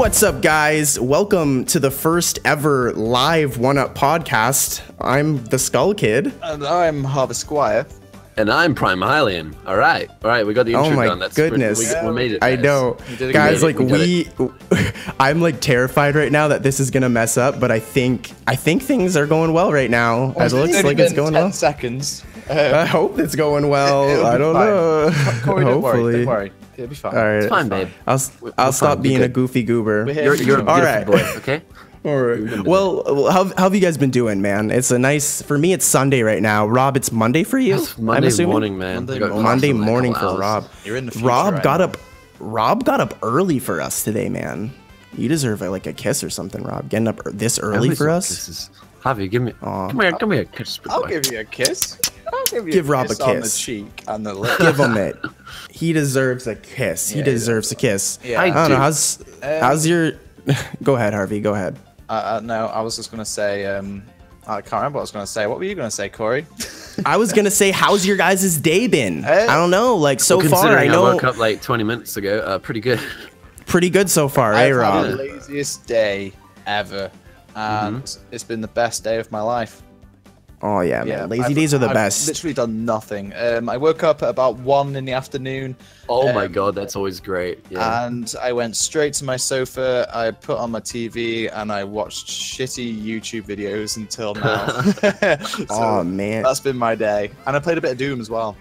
What's up, guys? Welcome to the first ever live 1UP podcast. I'm the Skull Kid. And I'm Harvest Squire. And I'm Prime Hylian. All right, we got the intro oh my done. That's goodness, we made it. Guys. I know, guys. Like I'm like terrified right now that this is gonna mess up, but I think things are going well right now. It looks like it's going 10 well. seconds. I hope it's going well. I don't know. Corey, Hopefully. don't worry. It'll be fine. All right, It's fine, babe. I'll stop being a goofy goober. You're a beautiful All right. boy, okay? All right. Well, how have you guys been doing, man? It's a nice, for me, it's Sunday right now. Rob, it's Monday for you? It's Monday morning, man. Monday morning for Rob. You're in the future Rob right got now. up. Rob got up early for us today, man. You deserve like a kiss or something, Rob. Getting up this early for us. Javi, give me. Come here, kiss. I'll give you a kiss. Give Rob a on the kiss. cheek and the lip. Give him it. He deserves a kiss. He deserves a kiss. Yeah. I don't do. know. How's your? Go ahead, Harvey. Go ahead. No, I was just gonna say. I can't remember what I was gonna say. What were you gonna say, Corey? I was gonna say, how's your guys' day been? Hey. I don't know. Like so far, Considering I know. I woke up like 20 minutes ago. Pretty good. Pretty good so far, eh, I've had Rob? the laziest day ever, and it's been the best day of my life. Oh yeah, man. Lazy days are the best. I've literally done nothing. I woke up at about 1 in the afternoon. Oh my god, that's always great. Yeah. And I went straight to my sofa, I put on my TV, and I watched shitty YouTube videos until now. So Oh man. that's been my day. And I played a bit of Doom as well.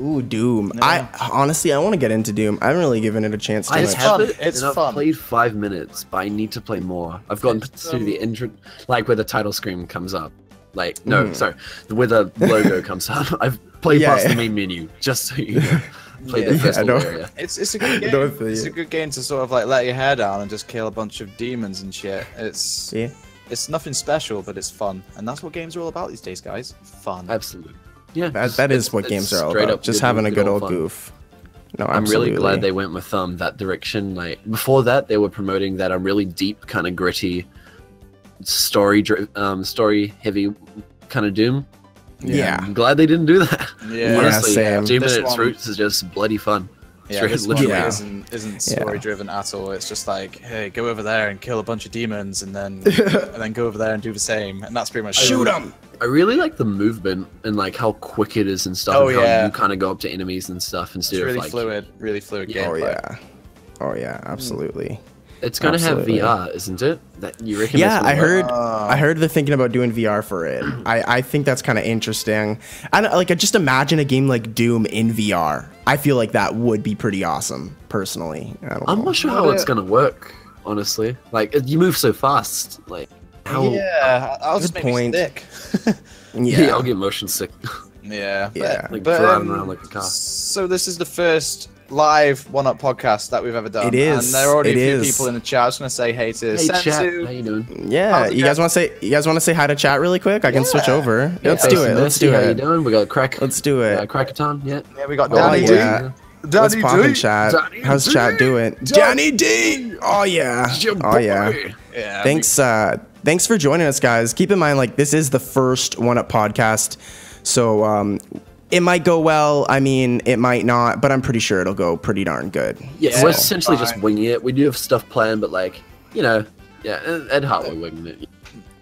Ooh, Doom. Yeah. I honestly, I want to get into Doom. I haven't really given it a chance to It's much. fun. It, It's and I've fun. played 5 minutes, but I need to play more. I've gotten to the intro, like where the title screen comes up. Like, no, sorry, where the logo comes up. I've played past the main menu, just so you know. Played the first little area. It's a good game. don't feel It's you. a good game to sort of like let your hair down and just kill a bunch of demons and shit. It's nothing special, but it's fun, and that's what games are all about these days, guys. Fun. Absolutely. Yeah. That is what games are all straight about. up Just having a good old fun. goof. No, I'm absolutely. really glad they went with that direction. Like before that, they were promoting that a really deep, kind of gritty, story heavy kind of Doom. Yeah. I'm glad they didn't do that. Yeah. Honestly, same. Doom This in its one- roots is just bloody fun. Yeah, this one literally. isn't story driven at all. It's just like, hey, go over there and kill a bunch of demons, and then go over there and do the same, and that's pretty much Shoot them. I really like the movement and like how quick it is and stuff. Oh, and how yeah. you kind of go up to enemies and stuff instead It's of really like fluid Oh gameplay. yeah. Oh yeah. Absolutely. it's gonna Absolutely. have VR, isn't it? That you reckon? Yeah, that's I gonna heard. work? I heard they're thinking about doing VR for it. I think that's kind of interesting. And like, I just imagine a game like Doom in VR. I feel like that would be pretty awesome, personally. I don't I'm know. not sure how it's gonna work, honestly. Like you move so fast, like how? Yeah, I'll just Good make point. me sick. Yeah, I'll get motion sick. Yeah, Yeah. Like but, driving around like a car. So this is the first live 1UP podcast that we've ever done. It is. And there are already It a few is. people in the chat. I was gonna say hey to Hey chat, Sensu. how you doing? Yeah, How's it you guys going? want to say hi to chat really quick? I can switch Yeah. over. Let's Hey, do it. Let's Mercy, do How you it. doing? We got Crack. Let's do it. Crackathon. Yeah. Yeah, we got Oh Danny D. yeah. What's poppin', chat? Danny How's D. chat doing? Danny D. Oh yeah. Your Oh yeah. boy. Yeah. Thanks for joining us, guys. Keep in mind, like, this is the first 1UP podcast, so it might go well. I mean, it might not, but I'm pretty sure it'll go pretty darn good. Yeah, we're essentially just fine. winging it. We do have stuff planned, but like, you know, yeah, Ed Hart we're winging it.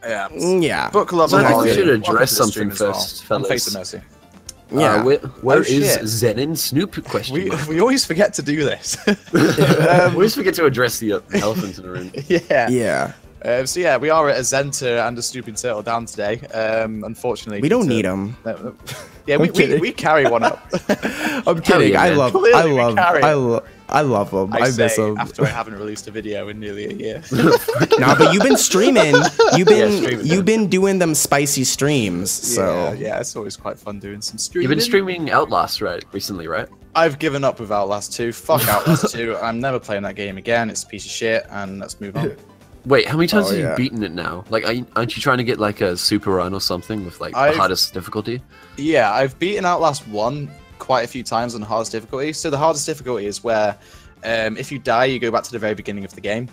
Yeah. Yeah. Book club. So I think on we should Welcome address to the stream something as well. first, On Face fellas. of Mercy. Yeah. Where is shit. Zenin Snoop? Question. We always forget to do this. we always forget to address the elephant in the room. Yeah. Yeah. So yeah, we are at a Zenta and a Stooping Turtle down today. Unfortunately, We don't need them. Yeah, I'm we kidding. carry one up. I'm kidding. yeah, I man. love Clearly we carry it. I love them. I miss them. After I haven't released a video in nearly a year. Nah, but you've been streaming. streaming. You've been doing them spicy streams. So yeah, it's always quite fun doing some streaming. You've been streaming Outlast, right? Recently, right? I've given up with Outlast 2. Fuck Outlast 2. I'm never playing that game again. It's a piece of shit, and let's move on. Wait, how many times Oh, have yeah. you beaten it now? Like, aren't you trying to get like a super run or something with like the I've- hardest difficulty? Yeah, I've beaten Outlast 1 quite a few times on hardest difficulty. So the hardest difficulty is where if you die, you go back to the very beginning of the game.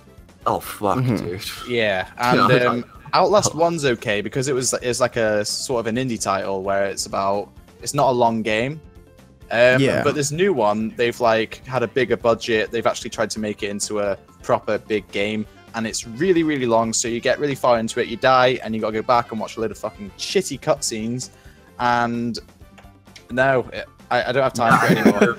Oh fuck, dude. Yeah, Yeah, and Outlast 1's okay because it's like a sort of an indie title where it's not a long game. Yeah. But this new one, they've like had a bigger budget. They've actually tried to make it into a proper big game, and it's really, really long. So you get really far into it, you die, and you gotta go back and watch a load of fucking shitty cutscenes. And no, I don't have time for it anymore.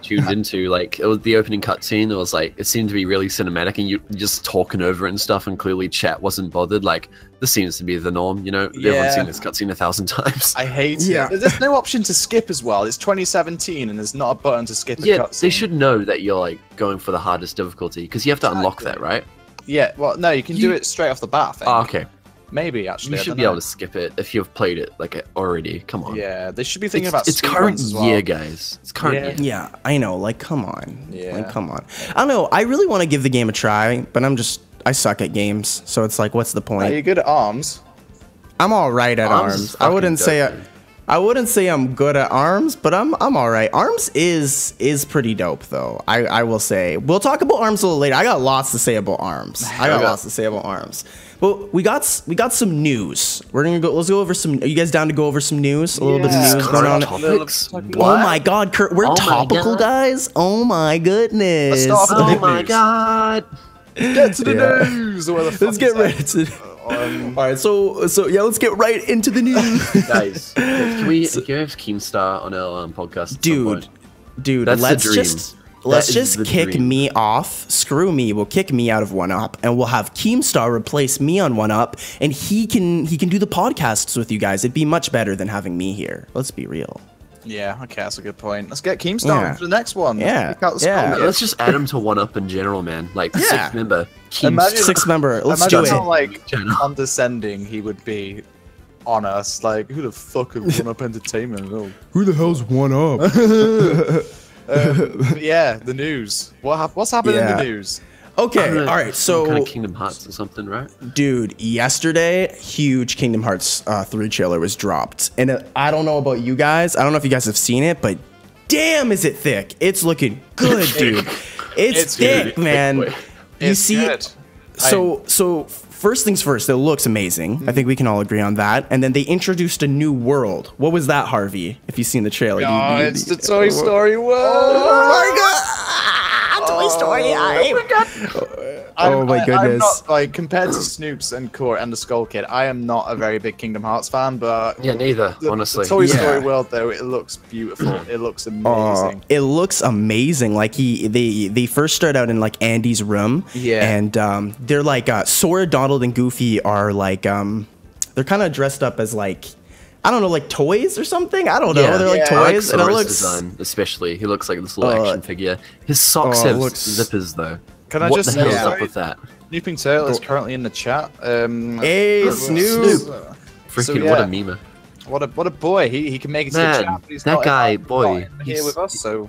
Tuned into like it was the opening cutscene. It was like it seemed to be really cinematic, and you just talking over it and stuff. And clearly, chat wasn't bothered. Like this seems to be the norm, you know. Everyone's seen this cutscene 1,000 times. I hate it. There's no option to skip as well. It's 2017, and there's not a button to skip a cutscene. They should know that you're like going for the hardest difficulty because you have to unlock that, right? Yeah. Well, no, you can do it straight off the bat. I think. Oh, okay. Maybe actually, you should be able to skip it if you've played it like already. Come on. Yeah, they should be thinking about. It's current year, guys. It's current year. Yeah, I know. Like, come on. Yeah. Like, come on. I don't know. I really want to give the game a try, but I suck at games. So it's like, what's the point? Are you good at ARMS? I'm all right at ARMS. I wouldn't say I'm good at ARMS, but I'm all right. ARMS is pretty dope though. I will say. We'll talk about ARMS a little later. I got lots to say about ARMS. But we got some news. Let's go over some. Are you guys down to go over some news? A little bit of news going on. Topics. Oh my God, Kurt, we're topical, guys. Oh my goodness. Oh my God. Get to the news. Let's get right into it. All right, so yeah, let's get right into the news. Guys, can we have Keemstar on our podcast? Dude, that's let's just kick me off. Screw me. We'll kick me out of 1UP, and we'll have Keemstar replace me on 1UP, and he can do the podcasts with you guys. It'd be much better than having me here. Let's be real. Yeah, okay, that's a good point. Let's get Keemstar for the next one. Let's just add him to 1UP in general, man. Like the sixth member. Sixth member. Let's do it. How like condescending he would be on us. Like, who the fuck is 1UP Entertainment? Oh. Who the hell's 1UP? Yeah, the news. What's happening in the news? Okay, all right, so kind of Kingdom Hearts or something, right? Dude, yesterday, huge Kingdom Hearts 3 trailer was dropped. And I don't know about you guys. I don't know if you guys have seen it, but damn, is it thick. It's looking good, dude. It's thick, man. You see it? So first things first, it looks amazing. I think we can all agree on that. And then they introduced a new world. What was that, Harvey? If you've seen the trailer. It's the Toy Story world. Oh my God. Toy Story. Oh my goodness. I'm not, like, compared to Snoops and Core and the Skull Kid, I am not a very big Kingdom Hearts fan, but yeah, neither, honestly. The Toy Story world though, it looks beautiful. It looks amazing. It looks amazing. Like they first start out in like Andy's room. Yeah. And they're like Sora, Donald, and Goofy are like they're kind of dressed up as like, I don't know, like toys or something. I don't know. Yeah, they're like toys, and it looks design, especially. He looks like this little action figure. His socks have zippers though. Can I just say, what the hell is up with that? Snooping Turtle is currently in the chat. Hey, Snoop! Freaking what a meme. What a boy. He can make it to the chat. But he's that guy, boy, here with us. So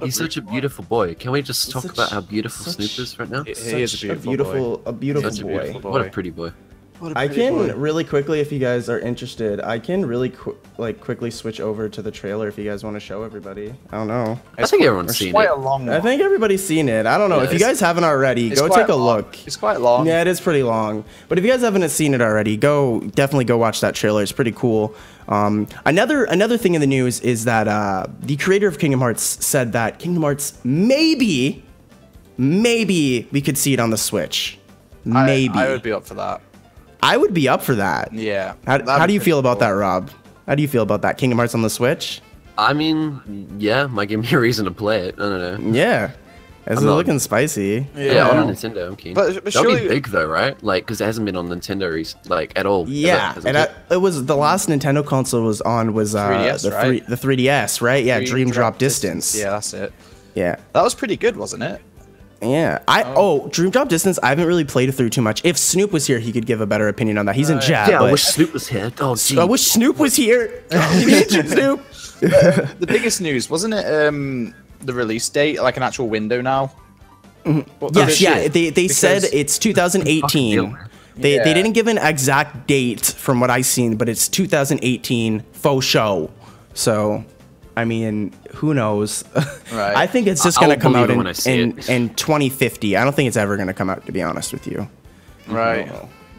he's such a beautiful boy. Can we just talk about how beautiful Snoop is right now? He is a beautiful boy. What a pretty boy. I can really quickly, if you guys are interested, I can really quickly switch over to the trailer if you guys want to show everybody. I don't know. I think everyone's seen it. I think everybody's seen it. I don't know. If you guys haven't already, go take a look. It's quite long. Yeah, it is pretty long. But if you guys haven't seen it already, definitely go watch that trailer. It's pretty cool. Another thing in the news is that the creator of Kingdom Hearts said that Kingdom Hearts maybe we could see it on the Switch. Maybe. I would be up for that. I would be up for that. Yeah. How do you feel about that, Rob? How do you feel about that? Kingdom Hearts on the Switch? I mean, yeah, might give me a reason to play it. I don't know. Yeah. It's looking spicy. Yeah, on a Nintendo, I'm keen. But that'll be big though, right? Like, because it hasn't been on Nintendo like at all. Yeah, it was the last Nintendo console was 3DS, the 3DS, right? Yeah, Dream Drop Distance. Yeah, that's it. Yeah, that was pretty good, wasn't it? Yeah, Dream Drop Distance. I haven't really played it through too much. If Snoop was here, he could give a better opinion on that. He's in chat. Yeah, I wish Snoop was here. Oh, gee. I wish Snoop was here. Snoop. The biggest news wasn't it? The release date, like an actual window now. Yes, yeah. They said it's 2018. They didn't give an exact date from what I've seen, but it's 2018 faux show. So, I mean, who knows? Right. I think it's just going to come out in 2050. I don't think it's ever going to come out, to be honest with you. Right.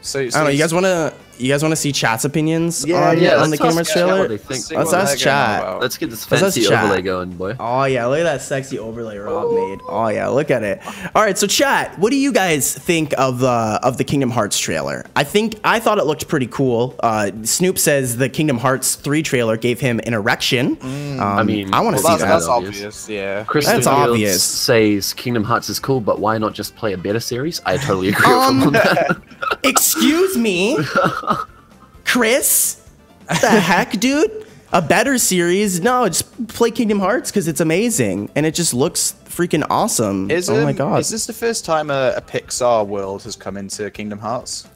So I don't know. You guys want to You guys want to see chat's opinions Yeah, on, yeah, on the let's Kingdom ask Hearts chat trailer? what they think. Let's ask chat. Let's get this Let's fancy chat. overlay going, boy. Oh yeah, look at that sexy overlay Rob made. Oh yeah, look at it. All right, so chat, what do you guys think of the Kingdom Hearts trailer? I thought it looked pretty cool. Snoop says the Kingdom Hearts 3 trailer gave him an erection. I mean, I want to see That's, that. that's obvious. Yeah. Kristen That's Fields obvious. says Kingdom Hearts is cool, but why not just play a better series? I totally agree with him on that. Excuse me, Chris? What the heck, dude? A better series? No, just play Kingdom Hearts because it's amazing and it just looks freaking awesome. Oh my god! Is this the first time a Pixar world has come into Kingdom Hearts?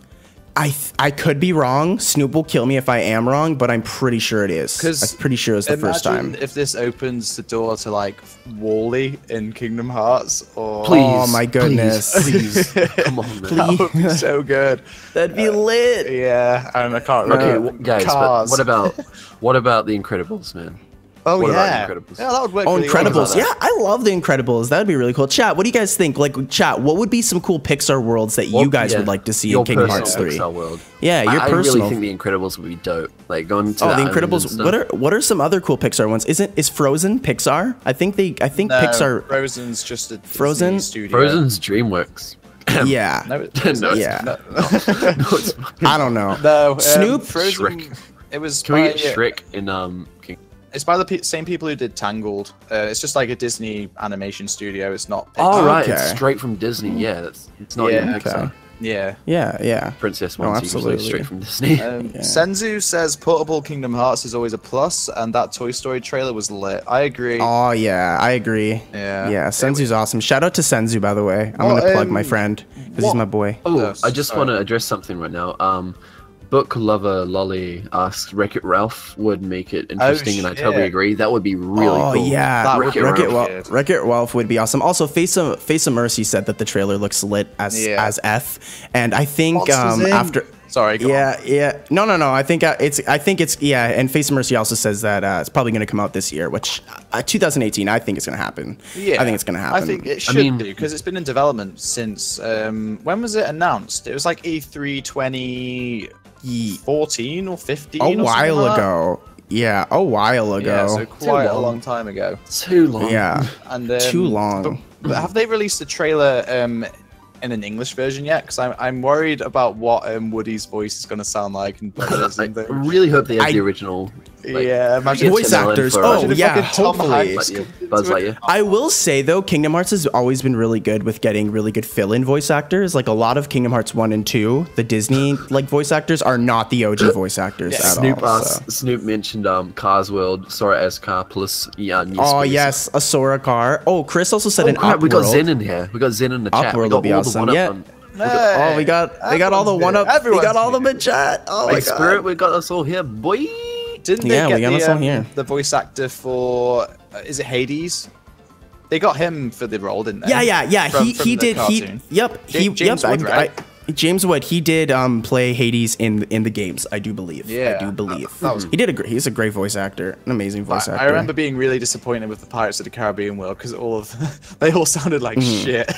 I could be wrong. Snoop will kill me if I am wrong, but I'm pretty sure it is. 'Cause I'm pretty sure it's the first Imagine time. if this opens the door to like Wall-E in Kingdom Hearts, or Please, Oh my goodness. please, come on, man. that would be so good. That'd be lit. Yeah, and I can't remember. Okay, guys, but Cars. what about the Incredibles, man? Oh what yeah, about Incredibles? yeah, that would work. Oh, really well. Incredibles. that. Yeah, I love the Incredibles. That would be really cool. Chat, what do you guys think? Like, chat, what would be some cool Pixar worlds that you guys would like to see your in Kingdom personal Hearts 3? Pixar world. Yeah, your I personal. really think the Incredibles would be dope. Like going to Oh, that the island and Incredibles. stuff. What are some other cool Pixar ones? Is Frozen Pixar? I think No, Pixar. Frozen's just a Disney Frozen? studio. Frozen's DreamWorks. Yeah. No, No, it's Yeah. No, No, it's I don't know. no Snoop? Frozen. Shrek. It was. Can we by, get Shrek in King? It's by the same people who did Tangled. It's just like a Disney animation studio. It's not. Oh Pixar. right, Okay. it's straight from Disney. Yeah, it's not Yeah, even okay. Pixar. Yeah. Yeah. Princess No, ones usually absolutely. straight from Disney. Senzu says portable Kingdom Hearts is always a plus, and that Toy Story trailer was lit. I agree. Oh yeah, I agree. Yeah. Yeah, Senzu's awesome. Shout out to Senzu, by the way. I'm Well, gonna plug my friend because he's my boy. Oh, Yes, I just sorry. want to address something right now. Book lover Lolly asks Wreck-It Ralph would make it interesting, and I totally shit. agree. That would be really Oh cool. yeah, That would Wreck-It be really Ralph. good. Wreck-It Ralph would be awesome. Also, Face of Mercy said that the trailer looks lit as Yeah. as F, and I think Monsters, Inc. after. Sorry. Go on. Yeah. No. I think it's yeah. And Face of Mercy also says that it's probably going to come out this year, which 2018. I think it's going to happen. Yeah, I think it's going to happen. I think it should mean- do because it's been in development since when was it announced? It was like E3 2014 or 15. a or something while like that. ago. Yeah, a while ago. Yeah, so quite a long. long time ago. Too long. Yeah. And Too long. But have they released a trailer in an English version yet? Because I'm worried about what Woody's voice is going to sound like in Buzzers I and things. really hope they have I- the original. Like, Yeah, imagine Get Voice Tim Allen actors. for- Oh Imagine if yeah, fucking Tom hopefully. Hanks Buzz Lightyear. I will say though, Kingdom Hearts has always been really good with getting really good fill-in voice actors. Like a lot of Kingdom Hearts 1 and 2, the Disney like voice actors are not the OG voice actors Yeah. at Snoop all. so. Snoop mentioned Cars World, Sora as Car plus new Oh space. yes, a Sora car. Oh, Chris also said Oh, an crap, we got Upworld. Zen in here. We got Zen in the chat. We Upworld got will be all the awesome. one-up Yeah. on- Oh, we got all the one up. We Everyone's got all here. them in chat. Oh my Like Spirit, god. we got us all here, boy. Didn't they Yeah, we get got us all here. the voice actor for is it Hades? They got him for the role, didn't they? Yeah. From he the did. cartoon. James Wood, right? James Wood. He did play Hades in the games. I do believe. Yeah, I do believe. that was- He did a great. He's a great voice actor. An amazing voice actor. I remember being really disappointed with the Pirates of the Caribbean world because all of they all sounded like shit.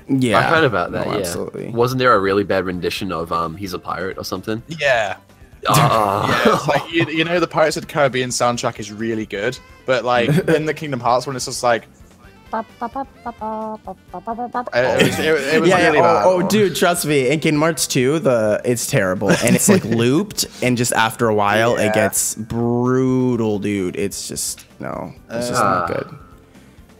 Yeah, I heard about that. No, Yeah, absolutely. Wasn't there a really bad rendition of He's a Pirate or something? yeah. Yeah, it's like you know the Pirates of the Caribbean soundtrack is really good, but like in the Kingdom Hearts one, it's just like it was Yeah, really bad. Oh, dude, trust me. In Kingdom Hearts 2, it's terrible, and it's like looped, and just after a while, Yeah. it gets brutal, dude. It's just it's just not good.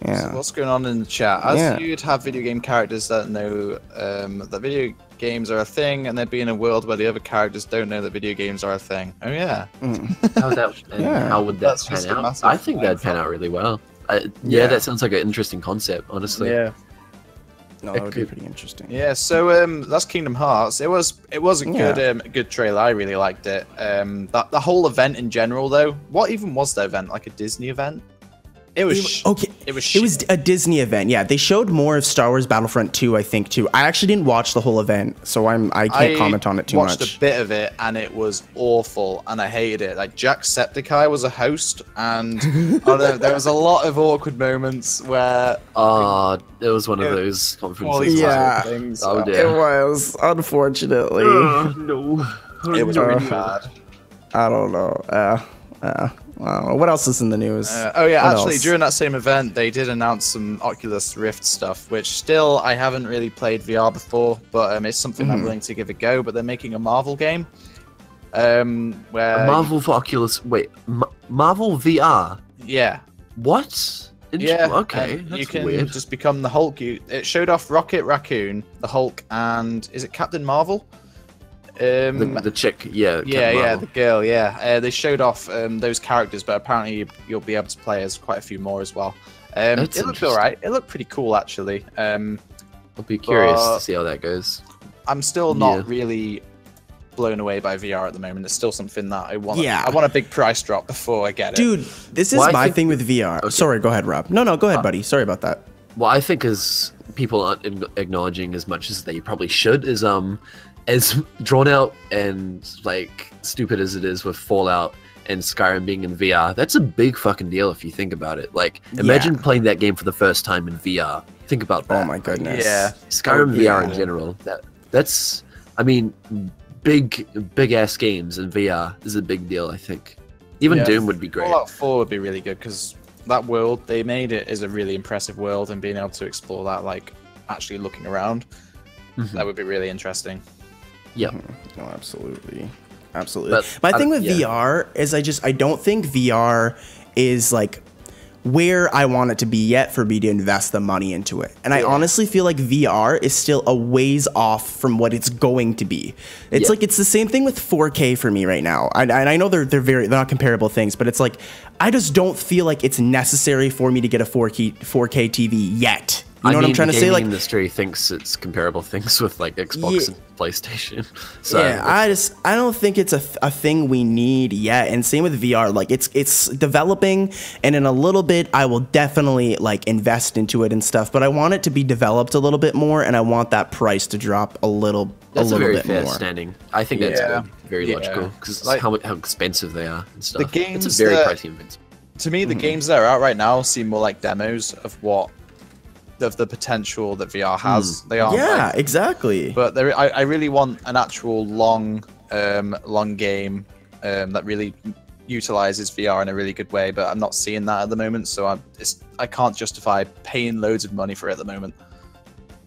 Yeah. What's going on in the chat? As Yeah. you'd have video game characters that know that video games are a thing, and they'd be in a world where the other characters don't know that video games are a thing. Oh yeah. How would that, and Yeah. how would that That's just pan a out? massive I think that'd pan mindfuck. out really well. Yeah, Yeah. that sounds like an interesting concept, honestly. Yeah. No, It that would be could- pretty interesting. Yeah. So that's Kingdom Hearts. It was a Yeah. good trailer. I really liked it. That the whole event in general though. What even was the event? Like a Disney event? It was Okay, It was. it was a Disney event. Yeah, they showed more of Star Wars Battlefront 2, I think, too. I actually didn't watch the whole event, so I can't comment on it too watched much. a bit of it and it was awful and I hated it. Like Jacksepticeye was a host and I don't know, there was a lot of awkward moments where It was one of Yeah. those all conferences. these Yeah. things. Oh, It dear. was, unfortunately. No. It was really bad. I don't know. I don't know. What else is in the news? Oh yeah, What actually, else? during that same event, they did announce some Oculus Rift stuff, which still I haven't really played VR before, but it's something I'm willing to give a go. But they're making a Marvel game, where Marvel for Oculus. Wait, Marvel VR. yeah, What? yeah, Okay, and that's you can weird. just become the Hulk. It showed off Rocket Raccoon, the Hulk, and is it Captain Marvel? The chick, yeah. Yeah, Captain yeah, Marvel. the girl, yeah. They showed off those characters, but apparently you'll be able to play as quite a few more as well. That's It looked interesting. alright. It looked pretty cool, actually. I'll be curious but- to see how that goes. I'm still not Yeah. really blown away by VR at the moment. It's still something that I want. Yeah. I want a big price drop before I get it. Dude, this is Well, I my think- thing with VR. Sorry, go ahead, Rob. No, go ahead, buddy. Sorry about that. What I think is people aren't acknowledging as much as they probably should is as drawn out and like stupid as it is with Fallout and Skyrim being in VR, that's a big fucking deal if you think about it. Like, imagine playing that game for the first time in VR. Think about that. Oh my goodness. Yeah. Skyrim VR in yeah. general. That's I mean, big ass games in VR is a big deal. I think even Yeah. Doom would be great. Fallout 4 would be really good because that world they made it is a really impressive world, and being able to explore that, like actually looking around, that would be really interesting. Yeah. No, absolutely. Absolutely. But My I- thing with yeah. VR is I don't think VR is like where I want it to be yet for me to invest the money into it. And I honestly feel like VR is still a ways off from what it's going to be. It's Yeah. like it's the same thing with 4K for me right now. And I know they're not comparable things, but it's like I just don't feel like it's necessary for me to get a 4K TV yet. You know what I'm trying to say? The Like, industry thinks it's comparable things with like Xbox Yeah. and PlayStation. So yeah, I don't think it's a thing we need yet. And same with VR, like it's developing, and in a little bit I will definitely like invest into it and stuff. But I want it to be developed a little bit more, and I want that price to drop a little that's a very bit fair more. standing. I think that's Yeah. good. Very Yeah. logical because Like- how expensive they are and stuff. games it's a very that- pricey investment. To me, the games that are out right now seem more like demos of the potential that VR has. They aren't. Yeah, like, exactly. but I really want an actual long game that really utilizes VR in a really good way. But I'm not seeing that at the moment, so I can't justify paying loads of money for it at the moment.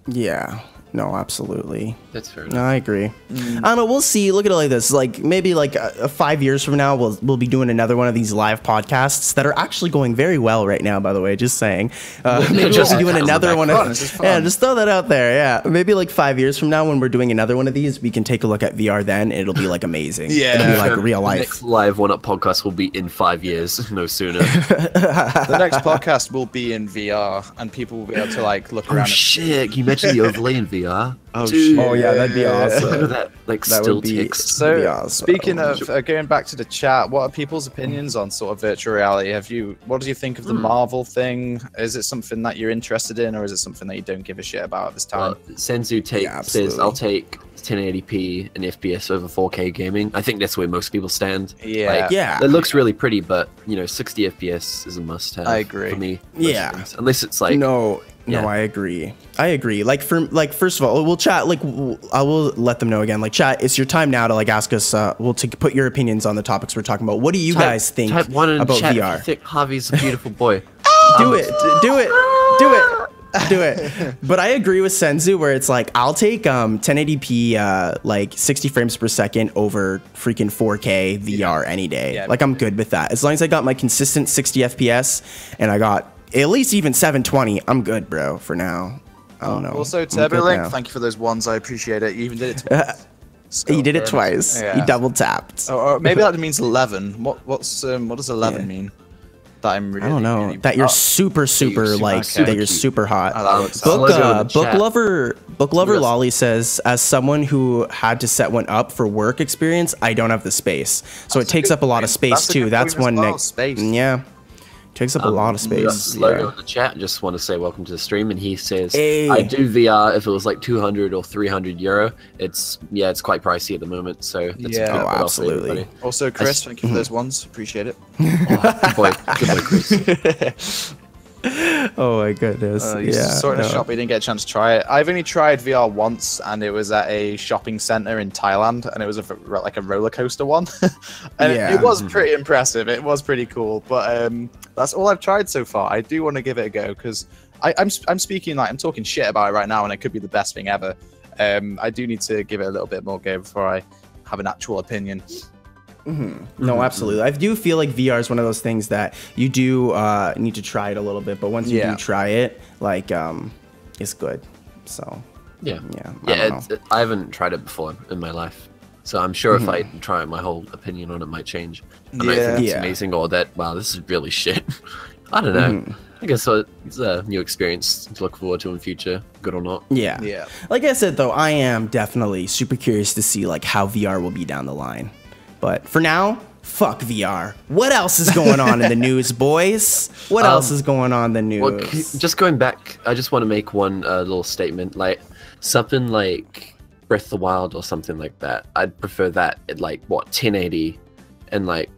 Yeah. No, absolutely. That's fair No, enough. I agree. I don't know. We'll see. Look at it like this. Like maybe like 5 years from now, we'll be doing another one of these live podcasts that are actually going very well right now. By the way, just saying. Maybe Just we'll be doing on the another one. back. This is fun. Yeah, just throw that out there. Yeah, maybe like 5 years from now, when we're doing another one of these, we can take a look at VR. Then it'll be like amazing. Yeah. it'll be like real The life. next live One Up podcast will be in 5 years, no sooner. The next podcast will be in VR, and people will be able to like look Oh around. shit! Can you imagine the overlay in VR? Oh, Dude, shit. Oh yeah, that'd be look awesome. at that, like That still would be text. So, That'd be awesome. speaking of going back to the chat, what are people's opinions on sort of virtual reality? What do you think of the Marvel thing? Is it something that you're interested in, or is it something that you don't give a shit about at this time? Senzu Yeah, says, absolutely. "I'll take 1080p and FPS over 4K gaming." I think that's where most people stand. Yeah. Like, Yeah. it looks really pretty, but 60 FPS is a must-have. I agree. For me, most Yeah. things. Unless it's like No, Yeah. I agree. Like first of all, we'll chat. Like I will let them know again. Like chat, it's your time now to like ask us. Put your opinions on the topics we're talking about. What do you guys think type one in about chat if you VR? think Harvey's a beautiful boy. Do it. Do it. But I agree with Senzu where it's like I'll take 1080p like 60 frames per second over freaking 4K VR any day. Yeah. Like I'm good with that. As long as I got my consistent 60 FPS and I got at least even 720, I'm good, bro, for now. I don't know. Also, I'm good TurboLink, now. thank you for those ones. I appreciate it. You even did it twice. You did it Scott twice. Burns. You double tapped. Or maybe that means 11. What does 11 Yeah. mean? That I'm really. I don't know. really- That you're Oh, super super like cute. that you're super hot. I love it. Book- logo in the Book chat. lover Yes. Lolly says, as someone who had to set one up for work experience, I don't have the space, so it takes good up a lot of point. space That's a too. good That's point as one well, neg- space. Yeah, takes up a lot of We got space. Logo Yeah. in the chat. Just want to say welcome to the stream, and he says, Hey. "I do VR if it was like 200 or 300 euro. It's quite pricey at the moment. So that's Yeah. a good Oh, one for absolutely. everybody. Also, Chris, thank you for those ones. Appreciate it. Oh, good boy, Chris. Oh my goodness. You saw it in a shop, but you didn't get a chance to try it. I've only tried VR once, and it was at a shopping center in Thailand, and it was like a roller coaster one. And it was pretty impressive. It was pretty cool, but that's all I've tried so far. I do want to give it a go because I'm speaking like I'm talking shit about it right now, and it could be the best thing ever. I do need to give it a little bit more go before I have an actual opinion. No, absolutely. I do feel like VR is one of those things that you do need to try it a little bit, but once you do try it, like, it's good. So, yeah. I I haven't tried it before in my life, so I'm sure if I try it, my whole opinion on it might change. I might think it's amazing or that, wow, this is really shit. I don't know. I guess it's a new experience to look forward to in the future, good or not. Yeah. Like I said, though, I am definitely super curious to see like how VR will be down the line. But for now, fuck VR. What else is going on in the news, boys? What else is going on in the news? Well, just going back, I just want to make one little statement, like something like Breath of the Wild or something like that. I'd prefer that at like 1080 and like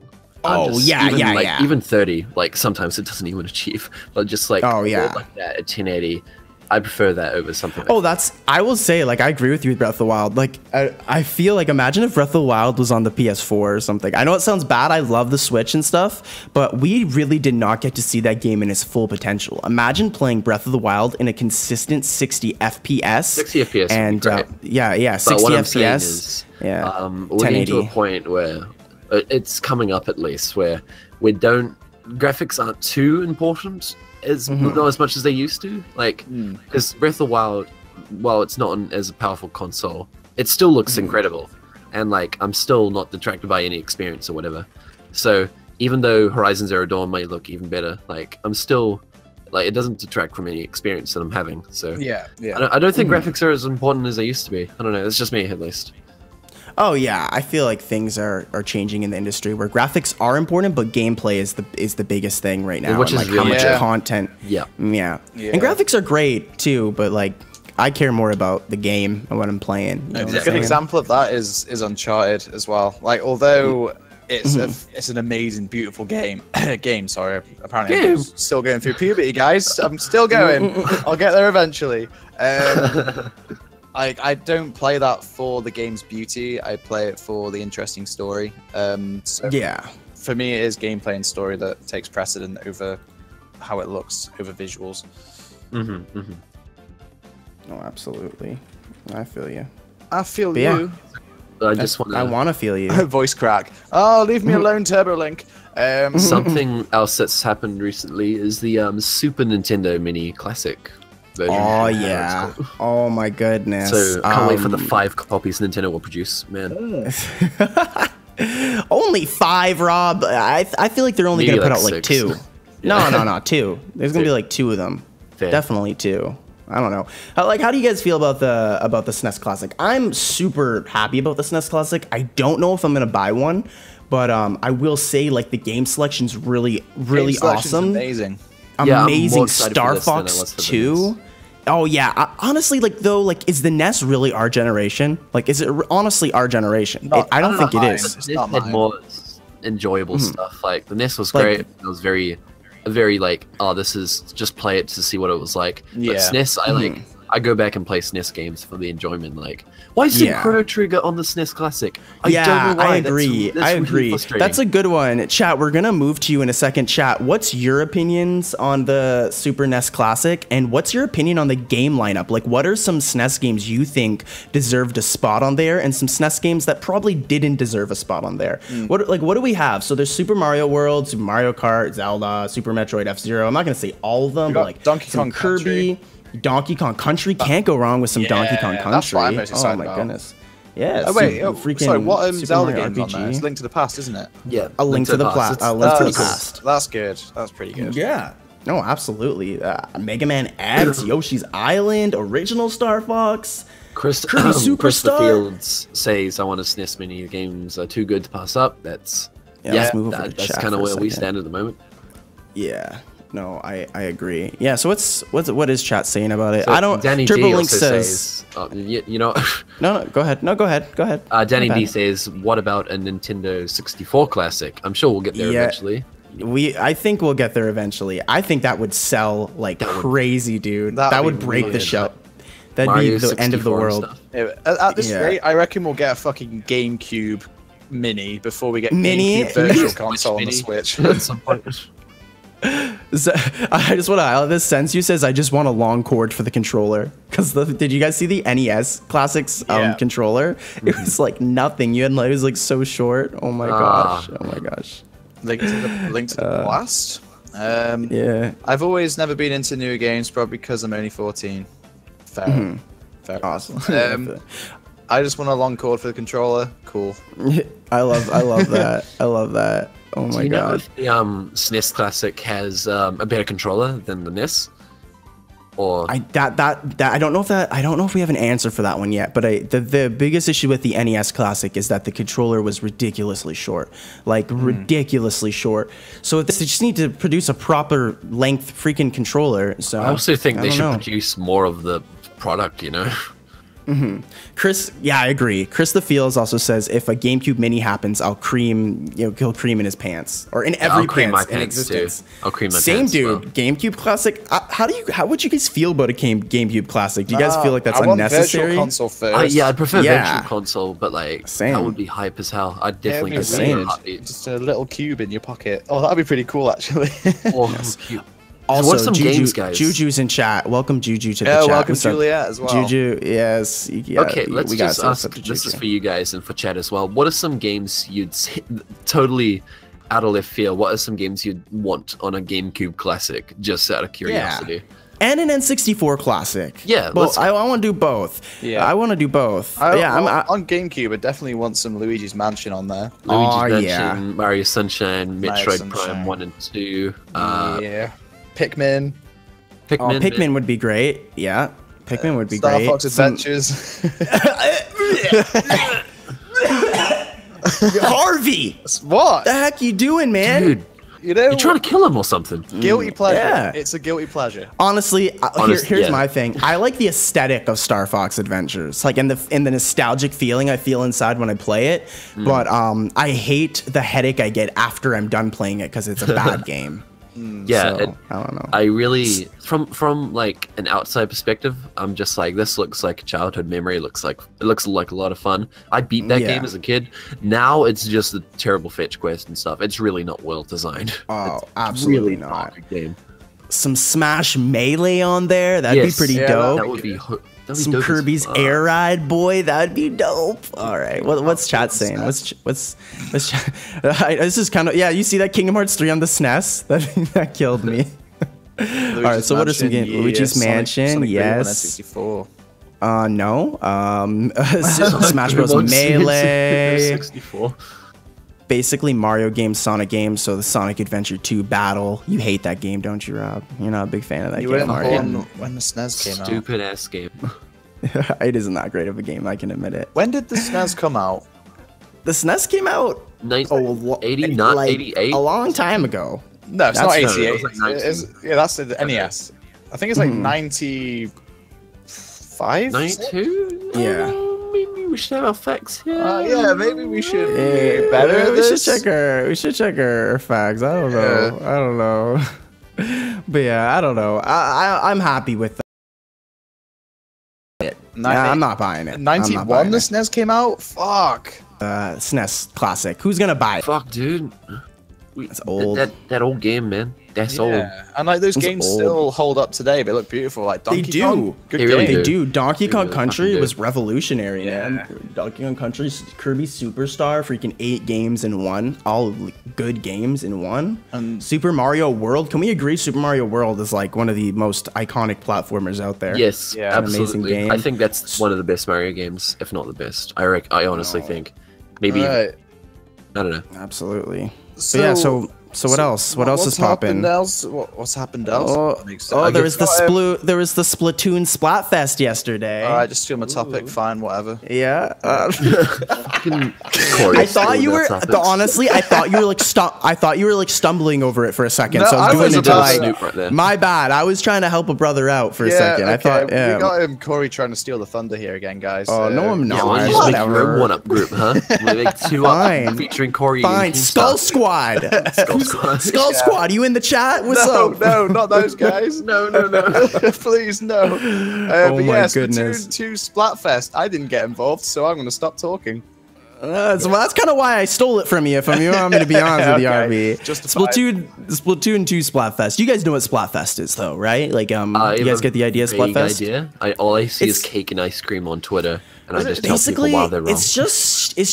even 30. Like sometimes it doesn't even achieve, but just like like that at 1080. I prefer that over something like I will say, like, I agree with you with Breath of the Wild. Like, I feel like, imagine if Breath of the Wild was on the PS4 or something. I know it sounds bad. I love the Switch and stuff, but we really did not get to see that game in its full potential. Imagine playing Breath of the Wild in a consistent 60 FPS. 60 FPS. And, 60 but what I'm FPS. saying is, we're getting to a point where it's coming up at least, where graphics aren't too important. Not as much as they used to, like, because Breath of the Wild, while it's not as a powerful console, it still looks incredible, and like I'm still not detracted by any experience or whatever. So even though Horizon Zero Dawn may look even better, like I'm still like it doesn't detract from any experience that I'm having. So I don't think graphics are as important as they used to be. I don't know. It's just me at least. Oh yeah, I feel like things are changing in the industry where graphics are important, but gameplay is the biggest thing right now. Which is like really how much content. Yeah. And graphics are great too, but like I care more about the game and what I'm playing. A good example of that is Uncharted as well. Like although it's an amazing, beautiful game. Apparently I'm still going through puberty, guys. I'm still going. I'll get there eventually. I don't play that for the game's beauty. I play it for the interesting story. For me, it is gameplay and story that takes precedent over how it looks, over visuals. Oh, absolutely. I feel you. I feel you. I want to feel you. Voice crack. Oh, leave me alone, TurboLink. Something else that's happened recently is the Super Nintendo Mini Classic version. Oh yeah! Oh my goodness! So can't wait for the 5 copies Nintendo will produce, man. Only 5, Rob. I feel like they're only gonna put out like 2. No, 2. There's gonna be like 2 of them. Fair. Definitely 2. I don't know. How do you guys feel about the SNES Classic? I'm super happy about the SNES Classic. I don't know if I'm gonna buy one, but I will say like the game selection's really awesome. Amazing. Amazing. Star Fox 2. Oh yeah, honestly, like though, like is the NES really our generation? Like, is it honestly our generation? I don't think it is. It had more enjoyable stuff. Like the NES was great. It was very like, oh, this is just play it to see what it was like. But SNES, I go back and play SNES games for the enjoyment. Like, why is it Chrono Trigger on the SNES Classic? I don't know why. I agree. Really that's a good one. Chat, we're gonna move to you in a second. Chat, what's your opinions on the Super NES Classic, and what's your opinion on the game lineup? Like, what are some SNES games you think deserved a spot on there, and some SNES games that probably didn't deserve a spot on there? What do we have? So there's Super Mario World, Super Mario Kart, Zelda, Super Metroid, F-Zero. I'm not gonna say all of them, but like Donkey Kong Kirby. Donkey Kong Country, can't go wrong with some Donkey Kong Country. That's what I'm most excited about. Goodness. Yeah. Oh wait, sorry. What Zelda game's on there? It's Link to the Past, isn't it? Yeah. A Link to the Past. That's good. That's pretty good. Yeah. No, absolutely. Mega Man X, Yoshi's Island, original Star Fox. Christopher Fields says, "I want a SNES Mini games are too good to pass up." That's that's kind of where we stand at the moment. Yeah. No, I agree. Yeah, so what is chat saying about it? So I don't. Danny TurboLink D says, you know. No, go ahead. No, go ahead. Danny D says, "What about a Nintendo 64 Classic?" I'm sure we'll get there eventually. I think we'll get there eventually. I think that would sell like crazy, dude. That would break the show. That'd Mario be the end of the 64 and world. stuff. Yeah, at this rate, I reckon we'll get a fucking GameCube Mini before we get GameCube Virtual Console on the Switch. At some point. So, I just want to highlight this. Sensu says, "I just want a long cord for the controller." Because did you guys see the NES Classics controller? It was like nothing. It was like so short. Oh my gosh. Oh my gosh. Link to the Past. Yeah. I've always never been into new games, probably because I'm only 14. Fair. Fair. Awesome. I just want a long cord for the controller. Cool. I love that. I love that. Oh my Do you know god. if the SNES Classic has a better controller than the NES? Or I don't know if we have an answer for that one yet, but the biggest issue with the NES Classic is that the controller was ridiculously short, like ridiculously short. So they just need to produce a proper length freaking controller. So I also think they don't should know. produce more of the product, you know? Chris, yeah, I agree. Chris the Fields also says if a GameCube Mini happens, I'll cream, he'll cream in his pants or in every I'll cream my pants in pants existence. too. I'll cream my Same pants as dude. well. GameCube Classic. How would you guys feel about a GameCube Classic? Do you guys feel like that's I want unnecessary? Virtual Console first. Yeah, I'd prefer Yeah. Virtual Console, but like Same. that would be hype as hell. I'd Yeah, definitely it'd be go same. for weird. heartbeat. Just a little cube in your pocket. Oh, that'd be pretty cool, actually. Oh, cute. Also, What's some Juju, games, guys? Juju's in chat. Welcome Juju to the Yeah, chat. welcome What's up? Juliet as well. Juju, yes. Yeah, Okay, let's we gotta just say what's ask. up to This is Juju. for you guys and for chat as well. What are some games you'd totally out of left field? What are some games you'd want on a GameCube Classic? Just out of curiosity. And an N64 Classic. Yeah, well, let's- I want to do both. Yeah. I want to do both. On GameCube, I definitely want some Luigi's Mansion on there. Luigi's yeah. Mansion, Mario Sunshine, Mario Metroid Sunshine. Prime 1 and 2, Yeah. Pikmin. Pikmin. Pikmin would be great. Yeah. Pikmin would be Star great. Fox Some- Adventures. Harvey! What? The heck you doing, man? Dude, You know, you're trying to kill him or something. guilty pleasure. Yeah. It's a guilty pleasure. Honestly, Honest- here's yeah. my thing. I like the aesthetic of Star Fox Adventures, like in the nostalgic feeling I feel inside when I play it. But I hate the headache I get after I'm done playing it because it's a bad game. Yeah, So, I don't know. I really, from like an outside perspective, I'm just like, this looks like a childhood memory. It looks like a lot of fun. I beat that Yeah. game as a kid. Now it's just a terrible fetch quest and stuff. It's really not well designed. Oh, It's absolutely really not. a good game. Some Smash Melee on there. That'd Yes. be pretty Yeah, dope. That would be Some dope as Kirby's fuck. Air Ride, boy, that'd be dope. All right, what's chat saying? What's chat? This is kind of You see that Kingdom Hearts 3 on the SNES? That killed me. All right, so what are some games? Luigi's Mansion, Sonic yes. 64. No. Smash Bros. Melee. 64. Basically Mario games, Sonic games. So the Sonic Adventure 2 Battle. You hate that game, don't you, Rob? You're not a big fan of that You game, weren't are you? born when the SNES came out. Stupid ass game. It isn't that great of a game, I can admit it. When did the SNES come out? The SNES came out 80, not like 88. a long time ago. No, it's That's not no, 88. it was like 19. Yeah, that's the NES. I think it's like 95. 92? Yeah. Maybe we should have our facts here. Yeah, maybe we should Yeah, be better at we this. should check our facts. I don't know. I don't know. But yeah, I don't know. I'm happy with it. I'm not buying it. I'm not 91 buying the it. SNES came out? Fuck. SNES Classic. Who's gonna buy it? Fuck, dude. That's old. That old game, man. That's old. Yeah. And like those It's games old. still hold up today. They look beautiful. Like Donkey do. Kong. Good They really game. They do. Donkey Kong really Country fucking was do. revolutionary, Yeah. man. Donkey Kong Country, Kirby Superstar, freaking 8 games in one. All good games in one. And- Super Mario World. Can we agree Super Mario World is like one of the most iconic platformers out there? Yes, Yeah. An amazing absolutely. game. I think that's one of the best Mario games, if not the best. I honestly think. Maybe Right. I don't know. Absolutely. So yeah, so what else? What else is what's popping? happened else? What's happened else? Makes sense. Oh, I there guess- was the Splatoon Splatfest yesterday. Alright, just steal my topic. Fine, whatever. Yeah. Fucking Corey I thought you stole were that topic. honestly. I thought you were like stumbling over it for a second. No, so I I was doing was it to about like. to- Snoop right there. My bad. I was trying to help a brother out for a second. I thought. Yeah. We got him, Corey, trying to steal the thunder here again, guys. Oh, no, I'm Yeah, not. why don't you just make your Whatever. own one-up group, huh? We make two Fine. up featuring Corey. Fine. and Skull Keemstar. Squad. Skull Skull Squad, you in the chat? What's up? No, not those guys. No. Please, no. Oh But my yeah, goodness. Splatoon 2 Splatfest. I didn't get involved, so I'm going to stop talking. That's kind of why I stole it from you. If you want me to be honest with you, Okay, RB. justified. Splatoon 2 Splatfest. You guys know what Splatfest is, though, right? Like, you guys get the idea of Splatfest? Idea. All I see It's- is cake and ice cream on Twitter, and I just tell Basically, people why they're wrong. it's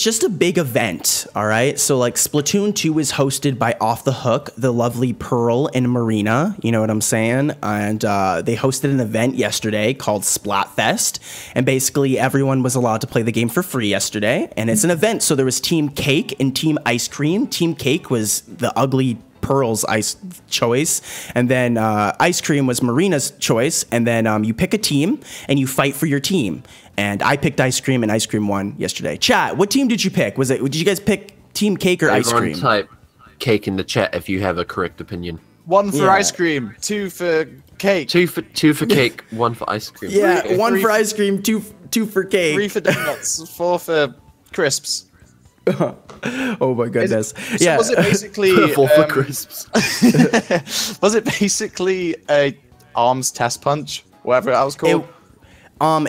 just a big event, all right? So like Splatoon 2 is hosted by Off the Hook, the lovely Pearl and Marina, you know what I'm saying? And they hosted an event yesterday called Splatfest, and basically everyone was allowed to play the game for free yesterday, and it's an event. So there was Team Cake and Team Ice Cream. Team Cake was the ugly Pearl's ice choice, and then Ice Cream was Marina's choice, and then you pick a team and you fight for your team. And I picked Ice Cream, and Ice Cream won yesterday. Chat, what team did you pick? Did you guys pick Team Cake or Ice Everyone Cream? type cake in the chat if you have a correct opinion. 1 for Yeah. ice cream, 2 for cake, Two for cake, 1 for ice cream. Yeah, Three- 1 three- for Ice Cream, two for 3 Cake. for donuts, 4 for crisps. Oh my goodness. So Yeah. was it basically 4 for crisps. was it basically a arms test punch, whatever that was called?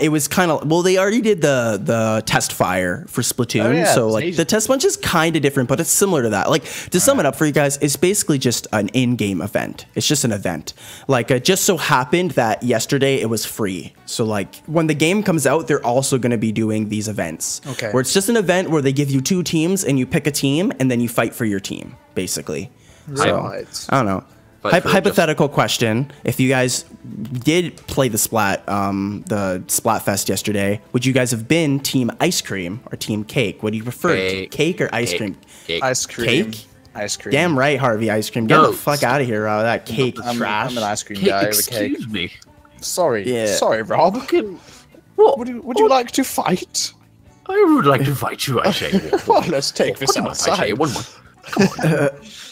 It was kind of, well, they already did the test fire for Splatoon, Oh, yeah, so it's like easy. the test punch is kind of different, but it's similar to that. Like to sum it up for you guys, it's basically just an in-game event. It's just an event. Like it just so happened that yesterday it was free. So like when the game comes out, they're also going to be doing these events. Okay. Where it's just an event where they give you 2 teams and you pick a team and then you fight for your team, basically. So Right. I don't know. Fight for Hypothetical question: if you guys did play the Splatfest yesterday, would you guys have been Team Ice Cream or Team Cake? What do you prefer, cake or ice cream? Cake. Ice cream. Cake? Ice cream. Damn right, Harvey. Ice cream. Get No. the fuck out of here, that cake trash. I'm an ice cream Cake, guy with cake. excuse me. Sorry. Yeah. Sorry, Rob. What? Would you like to fight? I would like to fight you, I say. Well, let's take this Come on, I say. outside. One more. Come on.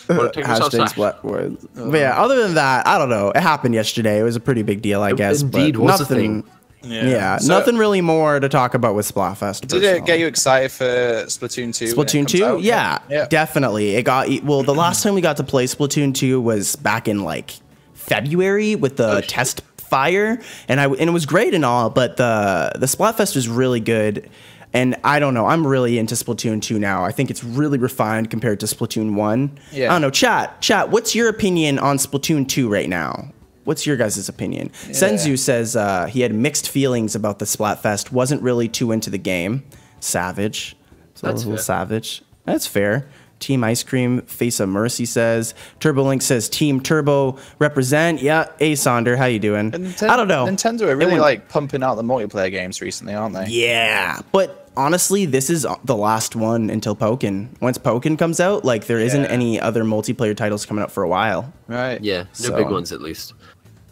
Wanna take this Hashtag outside? Splat. But yeah, other than that, I don't know. It happened yesterday. It was a pretty big deal, I guess. indeed but was a nothing. thing. Yeah, So- nothing really more to talk about with Splatfest. Did personally. it get you excited for Splatoon 2? when it Splatoon comes 2? out? Yeah, Yeah. definitely. It got well. The last time we got to play Splatoon 2 was back in like February with the test fire, and it was great and all. But the Splatfest was really good, and I don't know. I'm really into Splatoon 2 now. I think it's really refined compared to Splatoon 1. Yeah. I don't know. Chat. What's your opinion on Splatoon 2 right now? What's your guys' opinion? Senzu says he had mixed feelings about the Splatfest. Wasn't really too into the game. Savage. So That's a little fair. savage. That's fair. Team Ice Cream, Face of Mercy says. TurboLink says Team Turbo represent. Yeah, hey Sonder, how you doing? I don't know. Nintendo are It really went- like pumping out the multiplayer games recently, aren't they? Yeah, but honestly, this is the last one until Pokken. Once Pokken comes out, like there isn't Yeah. any other multiplayer titles coming out for a while. Right. Yeah, no So- big ones at least.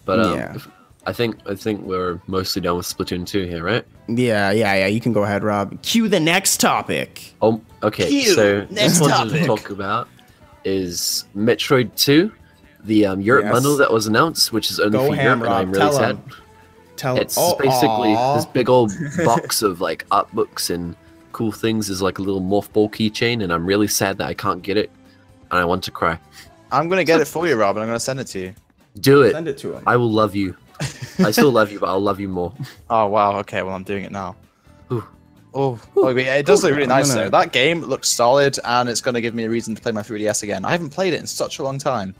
But Yeah. I think we're mostly done with Splatoon 2 here, right? Yeah. You can go ahead, Rob. Cue the next topic. Oh, okay. Phew, So next next one to topic. talk about is Metroid 2, the Europe Yes. bundle that was announced, which is only Go for ham, Europe, and Rob. I'm really Tell sad. 'em. Tell It's basically this big old box of like art books and cool things. Is like a little morph ball keychain, and I'm really sad that I can't get it, and I want to cry. I'm gonna get it for you, Rob, and I'm gonna send it to you. Do it. Send it to him. I will love you. I still love you, but I'll love you more. Oh wow. Okay. Well, I'm doing it now. Ooh. Oh, yeah, it does look really I'm nice gonna- though. That game looks solid, and it's gonna give me a reason to play my 3DS again. I haven't played it in such a long time.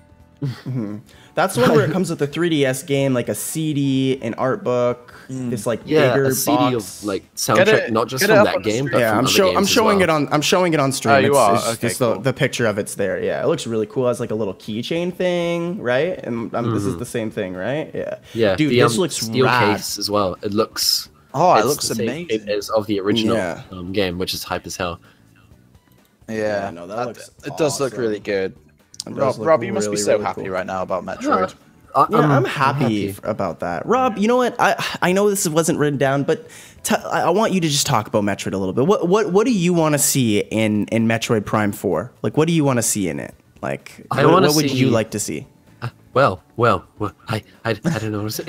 That's the one where it comes with the 3DS game, like a CD, an art book, this like Yeah, bigger a CD box. of like soundtrack, it- not just get it from up that on the game, stream. but Yeah, from I'm other showing games as it well. on stream. Oh, you are? It's Okay, just cool. the picture of it's there. Yeah, it looks really cool. It has like a little keychain thing, right? And this is the same thing, right? Yeah. Yeah, Dude, the, this looks steel rad. case as well. It looks. Oh, it it's looks the same amazing. shape as of the original Yeah. game, which is hype as hell. Yeah, no, that looks it does look awesome. really good. It does look Rob, you must be really, so really happy cool. right now about Metroid. Yeah, I'm happy about that. Rob, you know what? I know this wasn't written down, but I want you to just talk about Metroid a little bit. What do you want to see in Metroid Prime 4? Like, what do you want to see in it? Like, I what wanna would see- you like to see? Well, I don't know what to say.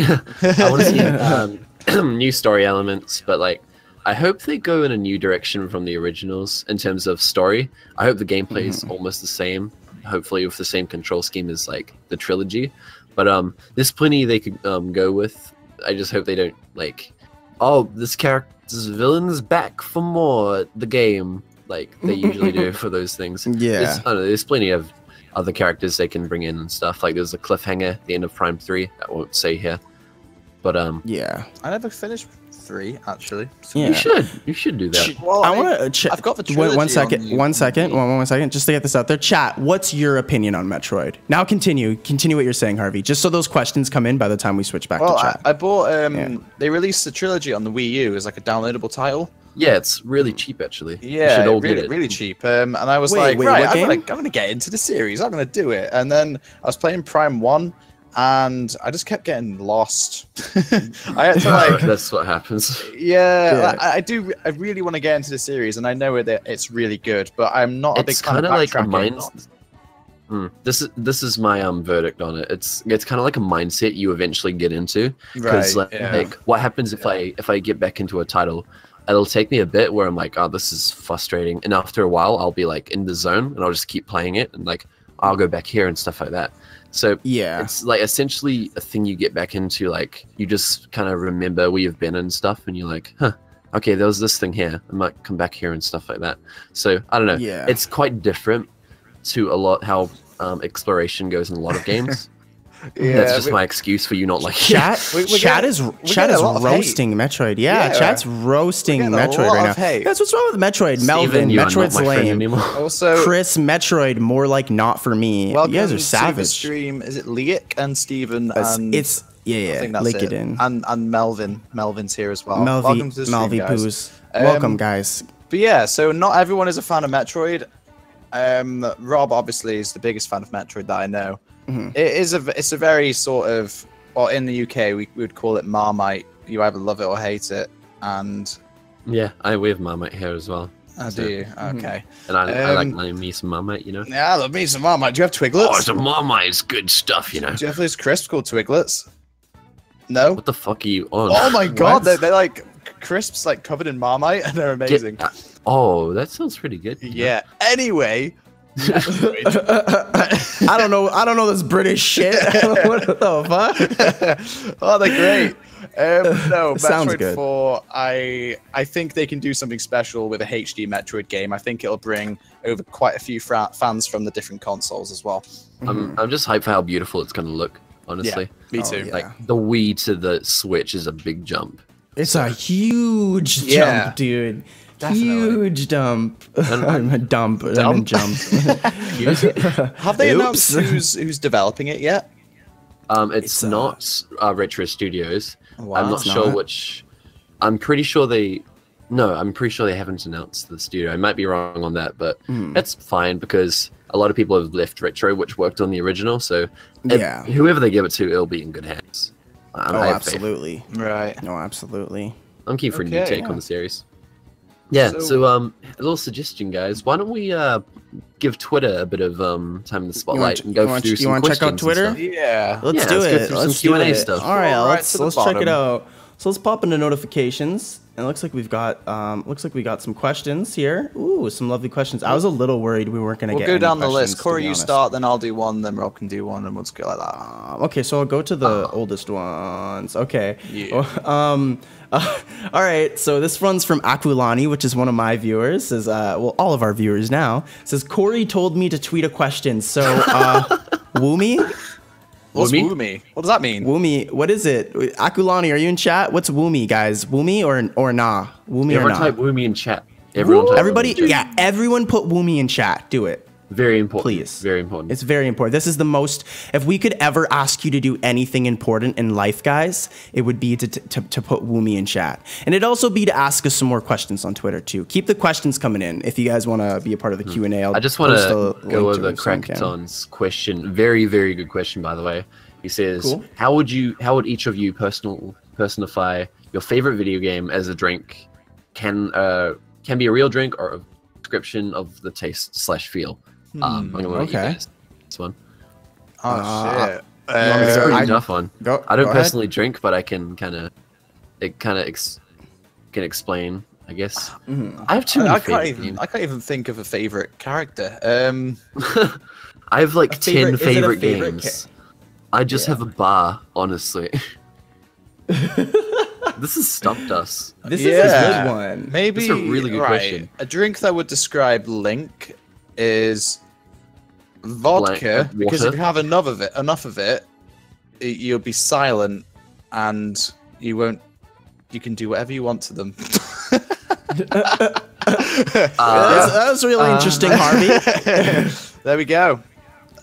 I want to see new story elements, but like, I hope they go in a new direction from the originals in terms of story. I hope the gameplay is almost the same, hopefully with the same control scheme as like the trilogy. But there's plenty they could go with. I just hope they don't like, oh, this character's villain's back for more the game, like they usually do for those things. Yeah. I don't know, there's plenty of other characters they can bring in and stuff. Like there's a cliffhanger at the end of Prime 3 that I won't say here. But yeah. I never finished 3 actually. So Yeah. you should do that. Well, I want to. I've got the one trilogy second. on One second. One second. Just to get this out there, chat. What's your opinion on Metroid? Now continue. Continue what you're saying, Harvey. Just so those questions come in by the time we switch back Well, to chat. I bought. They released the trilogy on the Wii U as like a downloadable title. Yeah, it's really cheap actually. Yeah, you should all really, get it. really cheap. And I was Wait, like, wait, right, what I'm game? gonna get into the series. I'm gonna do it. And then I was playing Prime 1, and I just kept getting lost. I had to like, That's what happens. yeah, Yeah. I really want to get into the series, and I know that it's really good, but I'm not a big It's fan kind of of like a backtracking. mind. This is my verdict on it. It's kind of like a mindset you eventually get into, because Right, yeah. like what happens if I get back into a title, it'll take me a bit where I'm like, oh, this is frustrating, and after a while I'll be like in the zone and I'll just keep playing it, and like I'll go back here and stuff like that. So Yeah. it's like essentially a thing you get back into, like you just kind of remember where you've been and stuff, and you're like, huh, okay, there was this thing here, I might come back here and stuff like that. So I don't know, Yeah. it's quite different to a lot how exploration goes in a lot of games. That's just my excuse for you not liking Chat, we're chat getting- is we're chat getting is a lot of hate. roasting Metroid. Yeah, Yeah. chat's roasting We're getting a Metroid lot right of now. hate. Guys, what's wrong with Metroid? Melvin, you are not Metroid's my friend lame. anymore. Also, Chris, Metroid, more like not for me. welcome You guys are to the savage. stream. Is it Leak and Steven and It's I yeah, think that's link it. it in. And Melvin. Melvin's here as well. Welcome to the stream, Melvy guys. Poos. Welcome, guys. But yeah, so not everyone is a fan of Metroid. Rob obviously is the biggest fan of Metroid that I know. Mhm. It's a very sort of, well, in the UK we would call it Marmite. You either love it or hate it, and Yeah, we have Marmite here as well. do you? Okay. And I like Um, me some Marmite, you know. Yeah, I love me some Marmite. Do you have Twiglets? Oh, some Marmite is good stuff, you know. Do you have those crisps called Twiglets? No. What the fuck are you on? Oh my god, What? they're like crisps, like covered in Marmite, and they're amazing. Oh, that sounds pretty good. Yeah. Anyway. I don't know this British shit. What the fuck? Oh, they're great. No, Sounds Metroid good. 4, I think they can do something special with a HD Metroid game. I think it'll bring over quite a few fans from the different consoles as well. I'm just hyped for how beautiful it's gonna look. Honestly, Me Oh, too. yeah. like the Wii to the Switch is a big jump. It's a huge Yeah. jump, dude. Definitely. Huge dump. I'm a dump. I mean jump. Have they Oops. announced who's developing it yet? It's not Retro Studios. Wow. I'm not It's sure not? which. I'm pretty sure they. No, I'm pretty sure they haven't announced the studio. I might be wrong on that, but that's fine because a lot of people have left Retro, which worked on the original. So Yeah. whoever they give it to, it'll be in good hands. I Oh, have faith. absolutely. Right. No, absolutely. I'm keen for a new Okay, take yeah. on the series. Yeah, So- so a little suggestion, guys. Why don't we give Twitter a bit of time in the spotlight and go through some wanna check out questions and Twitter? stuff? Yeah. Let's Yeah, do let's go it. through some Let's do Q&A it. stuff. All right, Scroll right let's to the check it bottom. out. So let's pop into notifications. And it looks like we've got we got some questions here. Ooh, some lovely questions. I was a little worried we weren't gonna We'll get go any down the questions, list. to Corey, be you honest. start, then I'll do one, then Rob can do one, and we'll just go like that. Okay, so I'll go to the oldest ones. Okay. Yeah. All right. So this runs from Aquilani, which is one of my viewers. Says, well, all of our viewers now. Says Corey told me to tweet a question. So, Woomy, What's Woomy? Woomy? What does that mean? Woomy, what is it? Aquilani, are you in chat? What's Woomy, guys? Woomy or nah? Woomy or Everyone nah? type Woomy in chat. Everyone type Everybody, Woomy in chat. yeah, everyone put Woomy in chat. Do it. Very important. Please. Very important. It's very important. This is the most. If we could ever ask you to do anything important in life, guys, it would be to put Woomy in chat, and it'd also be to ask us some more questions on Twitter too. Keep the questions coming in if you guys want to be a part of the Q&A. I just want to go over Crackton's question. Very, very good question, by the way. He says, Cool. how would each of you personify your favorite video game as a drink? Can be a real drink or a description of the taste / feel. I'm gonna let you okay. guys this one. Oh shit. want me It's to a go? pretty tough one. Go. I don't go ahead. personally drink, but I can explain, I guess. I have too many favorite games. I can't even think of a favorite character. I have like 10 is it a favorite favorite games. I just have a bar, honestly. This has stumped us. This is a good one. Maybe That's a really good question. A drink that would describe Link is vodka, Like, because water? if you have enough of it, you'll be silent and you won't. You can do whatever you want to them. That was really interesting, Harvey. There we go.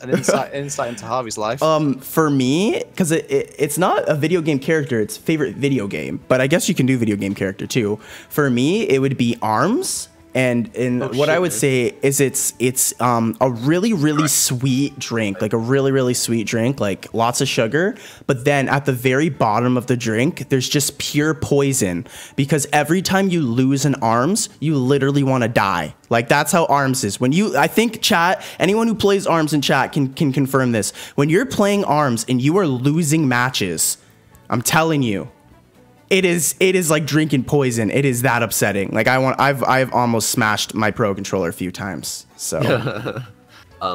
An insight into Harvey's life. For me, because it's not a video game character, it's favorite video game, but I guess you can do video game character too. For me, it would be ARMS. And what I would say is it's a really sweet drink, like a really sweet drink, like lots of sugar. But then at the very bottom of the drink, there's just pure poison, because every time you lose an ARMS, you literally want to die. Like that's how ARMS is. I think chat, anyone who plays ARMS in chat can confirm this. When you're playing ARMS and you are losing matches, I'm telling you, it is like drinking poison. It is that upsetting. Like I've almost smashed my Pro controller a few times. So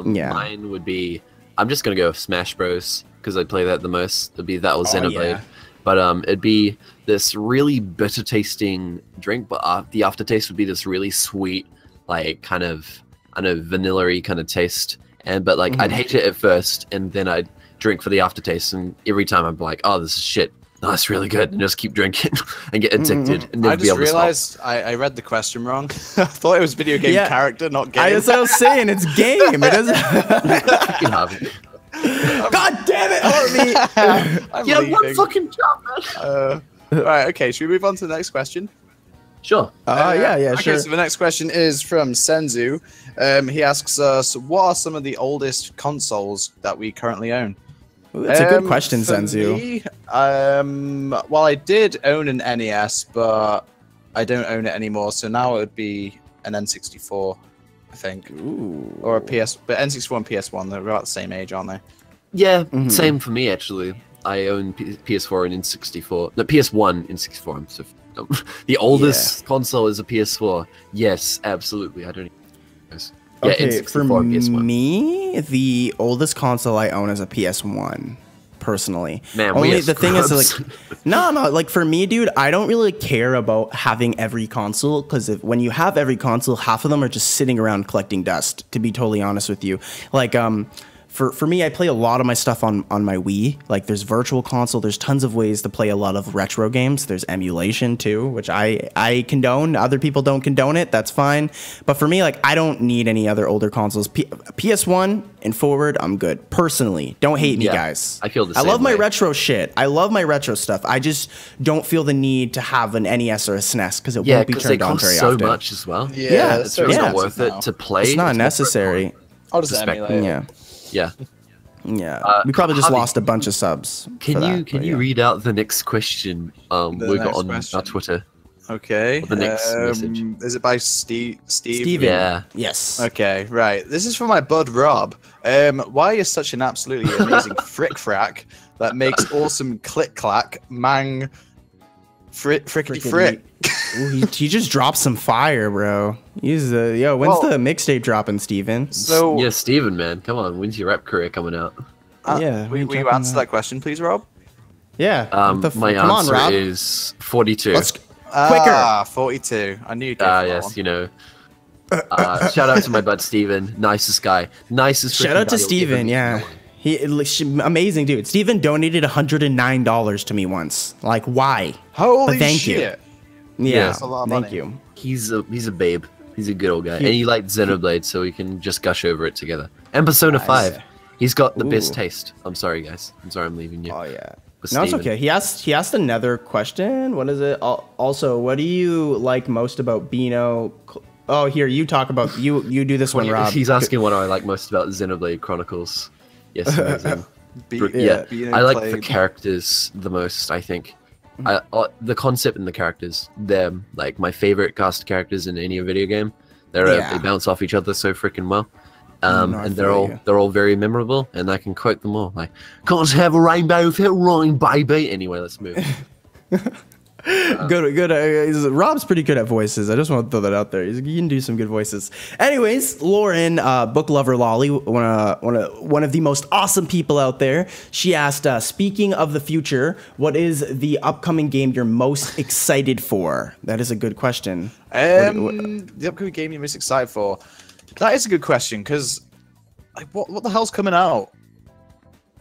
yeah. Mine would be, I'm just gonna go with Smash Bros because I play that the most. It'd be that or Xenoblade. yeah. But it'd be this really bitter tasting drink, but the aftertaste would be this really sweet, like kind of, I know, vanilla-y kind of taste. But like I'd hate it at first, and then I'd drink for the aftertaste, and every time I'm like, oh, this is shit. No, it's really good, and just keep drinking and get addicted. And I never be able just to realized I read the question wrong. I thought it was video game Yeah. character, not game. That's what I was saying. It's game. It doesn't. stop. Fucking Harvey. God damn it, Harvey. I'm Yeah, one leaving. fucking job, man. Right, okay, should we move on to the next question? Sure. Yeah, Okay, sure. so the next question is from Senzu. He asks us, what are some of the oldest consoles that we currently own? Ooh, that's a good question, For Senzu. me, well, I did own an NES, but I don't own it anymore. So now it would be an N64, I think, Ooh. or a PS. But N64 and PS1, they're about the same age, aren't they? Yeah, same for me actually. I own PS4 and N64. No, PS1 and 64. I'm so dumb. The oldest console is a PS4. Yes, absolutely. I don't even know. Yeah, Okay, N64 for and PS1. me, the oldest console I own is a PS1. Personally, Man, we only are the thing is scrubs. like, no, like for me, dude, I don't really care about having every console, because when you have every console, half of them are just sitting around collecting dust. To be totally honest with you, like For me, I play a lot of my stuff on my Wii. Like, there's Virtual Console. There's tons of ways to play a lot of retro games. There's emulation, too, which I condone. Other people don't condone it. That's fine. But for me, like, I don't need any other older consoles. PS1 and forward, I'm good. Personally. Don't hate me, Yeah, guys. I feel the I same love my way. retro shit. I love my retro stuff. I just don't feel the need to have an NES or a SNES, because it Yeah, won't be because they turned on cost very so often. much as well. Yeah, it's really not yeah. worth it to play. It's not more necessary. I'll just Perspective. emulate it. Yeah. Yeah. Yeah. we probably just Harvey, lost a bunch of subs. Can for you that, can but you yeah. read out the next question? We got next on question. our Twitter. Okay. The next message. Is it by Steve? Steven. Yeah. Yes. Okay, right. This is from my bud Rob. Why is such an absolutely amazing frick frack that makes awesome click clack mang frickety frick? Ooh, he just dropped some fire, bro. He's yo. When's Well- the mixtape dropping, Steven? So Yeah, Steven, man, come on. When's your rap career coming out? Yeah, will we you talking answer about- that question, please, Rob? Yeah. My come on, answer Rob. is 42. Let's quicker. 42. I knew you'd go for that Yes, one. you know. Shout out to my bud Steven. Nicest guy. Nicest. Shout freaking out to guy you'll Steven. ever meet. Yeah. Amazing dude. Steven donated $109 to me once. Like, why? Holy But thank shit. you. Yeah. That's a lot of Thank money. you. He's a babe. He's a good old guy. And he liked Xenoblade, so we can just gush over it together. And Persona 5. He's got the best Ooh. taste. I'm sorry, guys. I'm sorry I'm leaving you. Oh yeah. With No, it's Steven. okay. He asked another question. What is it? Also, what do you like most about Beano? Oh, here you talk about you do this one, Rob. He's asking what I like most about Xenoblade Chronicles. Yes, amazing. Yeah, Being I like the played. characters the most. I think the concept and the characters. They're like my favorite cast characters in any video game. Yeah. They bounce off each other so freaking well. No, I And feel you. they're all very memorable, and I can quote them all. Like, "Can't have a rainbow without rain, baby." Anyway, let's move. Good. Rob's pretty good at voices. I just want to throw that out there. He can do some good voices. Anyways, Lauren, book lover Lolly, one of the most awesome people out there. She asked, speaking of the future, what is the upcoming game you're most excited for? That is a good question. The upcoming game you're most excited for? That is a good question, because like, what the hell's coming out?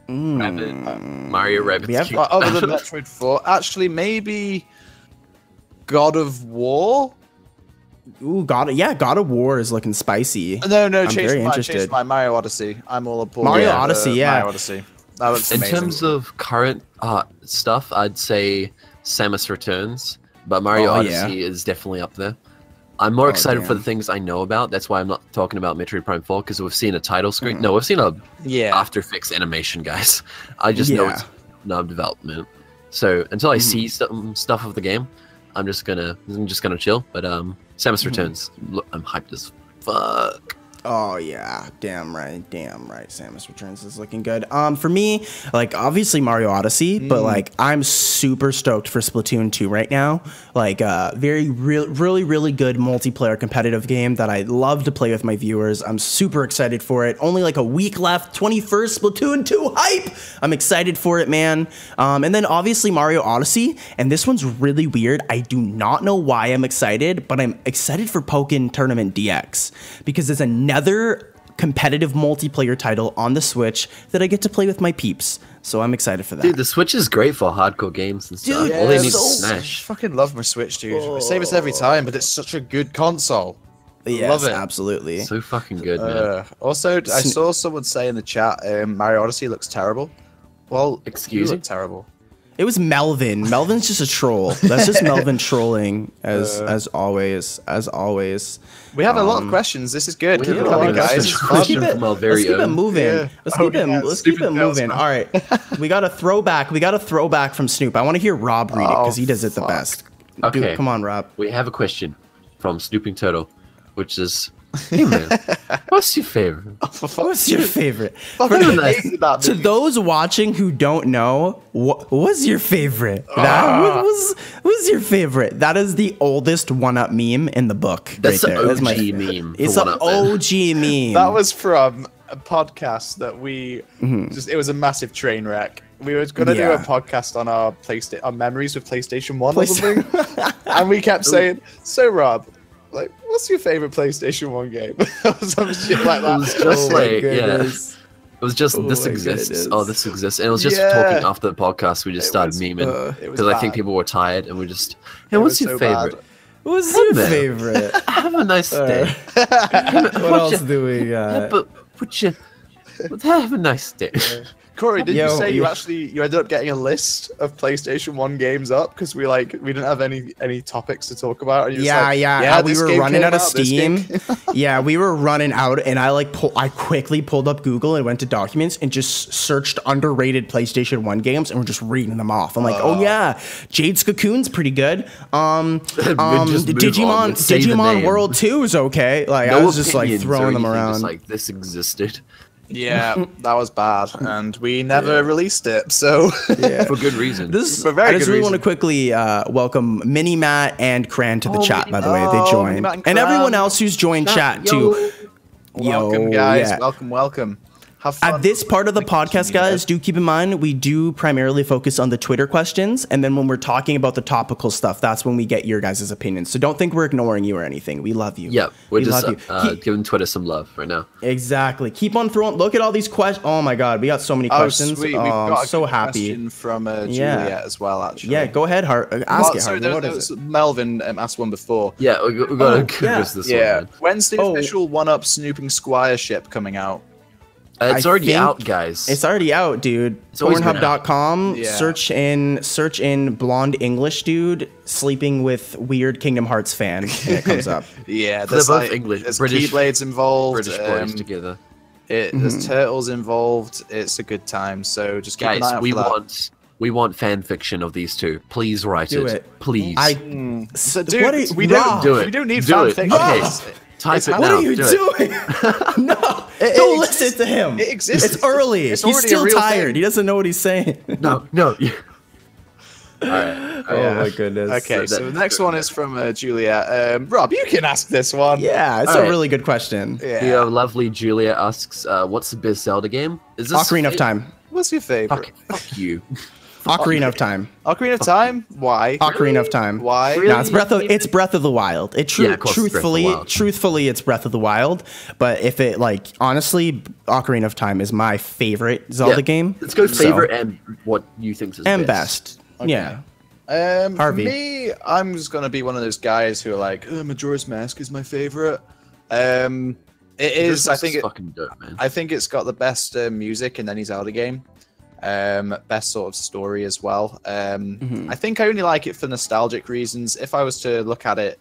Mario Rabbids. Other than Metroid 4, actually, maybe God of War. Ooh, God of War is looking spicy. No, I'm change very my interested. Mario Odyssey. I'm all aboard. Mario Odyssey, yeah. Mario Odyssey. That looks amazing. In terms of current stuff, I'd say Samus Returns, but Mario Odyssey is definitely up there. I'm more excited for the things I know about. That's why I'm not talking about Metroid Prime 4, because we've seen a title screen. No, we've seen a After Effects animation, guys. I just know it's not development. So until I see some stuff of the game, I'm just gonna chill. But Samus Returns, look, I'm hyped as fuck. Oh yeah, damn right. Samus Returns is looking good. For me, like obviously Mario Odyssey, but like I'm super stoked for Splatoon 2 right now. Like really good multiplayer competitive game that I love to play with my viewers. I'm super excited for it. Only like a week left. 21st Splatoon 2 hype. I'm excited for it, man. And then obviously Mario Odyssey, and this one's really weird. I do not know why I'm excited, but I'm excited for Pokken Tournament DX because it's another competitive multiplayer title on the Switch that I get to play with my peeps. So I'm excited for that. Dude, the Switch is great for hardcore games and stuff. Dude, all they need is I Smash. fucking love my Switch, dude. I say this every time, but it's such a good console. Yes, love it. Absolutely. So fucking good, man. Also, I saw someone say in the chat, Mario Odyssey looks terrible. Well, Excuse you me? look terrible. It was Melvin. Melvin's just a troll. That's just Melvin trolling as always. We have a lot of questions. This is good. We Keep have it a lot coming, of guys. questions. It's fun. Question from our very Let's keep it own. moving. Yeah. Let's keep it moving. All right. We got a throwback from Snoop. I want to hear Rob read it because he does it the best. Okay. Dude, come on, Rob. We have a question from Snooping Turtle, which is, hey man, what's your favorite? What's your favorite? Fucking hated that To movie. those watching who don't know, what was your favorite? What was your favorite? That is the oldest one-up meme in the book. That's right the there. OG my meme. It's for an One Up, man. OG meme. That was from a podcast that we it was a massive train wreck. We were gonna do a podcast on our memories with PlayStation 1 or something. And we kept saying, so Rob, like, what's your favorite PlayStation 1 game? Or some shit like that. It was just Oh my like, goodness. It was just, this my exists. goodness. Oh, this exists. And it was just Yeah. talking after the podcast. We just started was, memeing. it was Because I think bad. people were tired and we just, hey, It what's was your so favorite? bad. What's your man. favorite? Have a nice day. What else do we got? But have a nice day. Corey, did you Yo, say yeah. you ended up getting a list of PlayStation 1 games up because we didn't have any topics to talk about? And you was like, Yeah. We this were game running came out of this game Steam. Yeah, we were running out, and I quickly pulled up Google and went to Documents and just searched underrated PlayStation 1 games, and we're just reading them off. I'm like, oh yeah, Jade's Cocoon's pretty good. Just move on. Let's say the Digimon name. World 2 is okay. Like I No was just like opinions or throwing them anything, around. Just like this existed. Yeah, that was bad, and we never released it. So yeah. For good reason. I very just good really reason. want to quickly welcome Mini Matt and Cran to the Oh, chat, Mini- by the way. They Mini joined. Matt and And everyone Cran. else who's joined chat, too. welcome, Yo, guys. yeah. Welcome. Have fun. At this part of the podcast, guys, do keep in mind we do primarily focus on the Twitter questions, and then when we're talking about the topical stuff, that's when we get your guys' opinions. So don't think we're ignoring you or anything. We love you. Yep, we're We just love you. giving Twitter some love right now. Exactly. Keep on throwing. Look at all these questions. Oh my God, we got so many questions. Sweet. Oh, We've got I'm a so good happy. question from Yeah. Juliet as well, actually. Yeah, go ahead, Ask it, Sorry, Harvey. What is it? Melvin asked one before. Yeah, we got Oh, to yeah. address this Yeah. one. Man. When's the Oh. official One-Up Snooping Squire ship coming out? It's I already think out, guys. It's already out, dude. always been Pornhub.com. Yeah. Search in blonde English dude sleeping with weird Kingdom Hearts fan, and it comes up. Yeah, They're both English. There's British- Keyblades involved. British boys together. There's turtles involved. It's a good time. So just keep an eye Guys, out we for that. want fan fiction of these two. Please write Do it. it. Please. So, dude, What are- we Rob, don't do it. We don't need Do fan it. fiction. Okay. It's- Type it's it happening. now. What are you do it. doing? No, It don't exists. listen to him. It exists. It's early. It's He's already a still real tired. thing. He doesn't know what he's saying. No. right. Oh my goodness. Okay, so the next one is from Julia. Rob, you can ask this one. Yeah, it's All a right. really good question. Yeah. Your lovely Julia asks, "What's the best Zelda game?" Is this Ocarina of Time. What's your favorite? Fuck you. Ocarina of Time. Ocarina of Time? Why? Ocarina of Time. Why? Really? No, it's Breath of the Wild. It Yeah, of course it's Breath of the truthfully, Wild. truthfully, it's Breath of the Wild. But if it honestly, Ocarina of Time is my favorite Zelda Yeah. game. Let's go So- favorite and what you think is and best. Yeah. For Harvey. me, I'm just gonna be one of those guys who are like, Majora's Mask is my favorite. It is. I think it. fucking dope, man. I think it's got the best music in any Zelda game. Best sort of story as well. I think I only like it for nostalgic reasons. If I was to look at it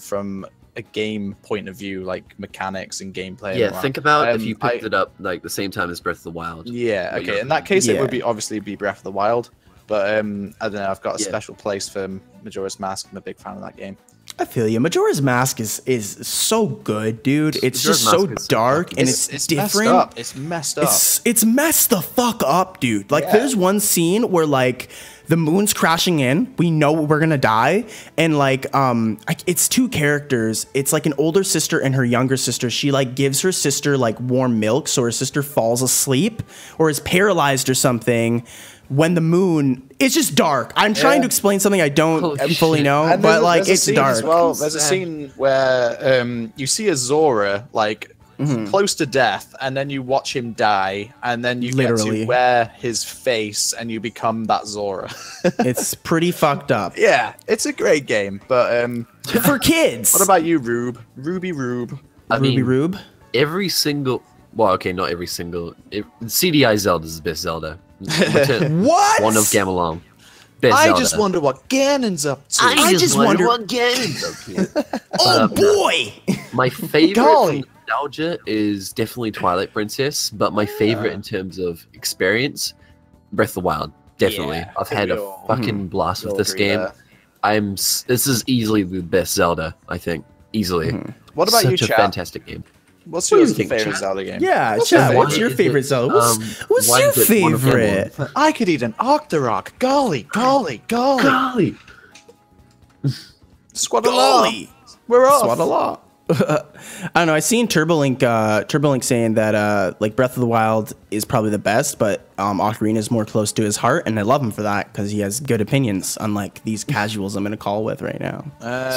from a game point of view, like mechanics and gameplay. and Yeah, all that, think about if you I- picked it up like the same time as Breath of the Wild. Yeah, But okay. you're- In that case, it Yeah. would be obviously be Breath of the Wild. But I don't know. I've got a Yeah. special place for Majora's Mask. I'm a big fan of that game. I feel you. Majora's Mask is so good, dude. It's Majora's just so Mask is so dark fucking and good. it's messed different. up. It's messed up. It's messed the fuck up, dude. Like Yeah. there's one scene where like the moon's crashing in. We know we're gonna die, and it's two characters. It's like an older sister and her younger sister. She like gives her sister like warm milk, so her sister falls asleep or is paralyzed or something. When the moon, it's just dark. I'm trying to explain something I don't Holy fully shit. know, And but like there's a it's scene dark. as well. There's a Sad. scene where you see a Zora like close to death, and then you watch him die, and then you get Literally. to wear his face, and you become that Zora. It's pretty fucked up Yeah, it's a great game. But for kids. what about you, Rube? Ruby Rube. I Ruby mean, Rube? every single. Well, okay, not every single. CDI Zelda is the best Zelda. Return- What? One of Gamelon. Best I Zelda. just wonder what Ganon's up to. I just wonder- what Ganon's up to. Oh no. boy! My favorite Golly. from nostalgia is definitely Twilight Princess, but my favorite in terms of experience, Breath of the Wild. Definitely, Yeah, I've had a we'll- fucking blast with we'll this agree game. there. This is easily the best Zelda, I think. Easily. What about Such you, a Chat? fantastic game. What's What do yours you think, favorite Chat? Zelda game? Yeah, What's Chad, your what's favorite? your favorite Zelda? What's why your is it one of favorite? Gamelon? I could eat an Octorok. Golly, golly, golly. Golly! Squadron. Golly! We're off. Swat a lot. I don't know. I seen Turbolink saying that like Breath of the Wild is probably the best, but Ocarina is more close to his heart, and I love him for that because he has good opinions, unlike these casuals I'm gonna call with right now.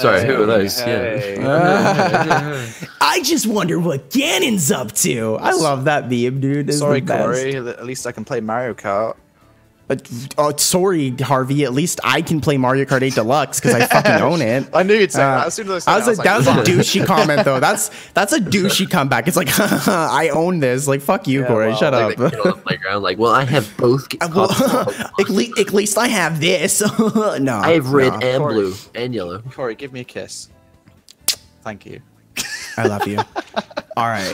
Sorry, who are those? Hey. I just wonder what Ganon's up to. I love that meme, dude. It's Sorry, the best. Corey. At least I can play Mario Kart. Sorry, Harvey. At least I can play Mario Kart 8 Deluxe because I fucking own it. I knew you'd say that. As soon as I said that was "Fuck." a douchey comment though. That's a douchey comeback. It's like I own this. Like fuck you, Yeah, Corey. well, Shut Like up. the kid on the playground, like, well, I have both. Well, at least I have this. No, I have red no. and Corey. blue and yellow. Corey, give me a kiss. Thank you. I love you. All right.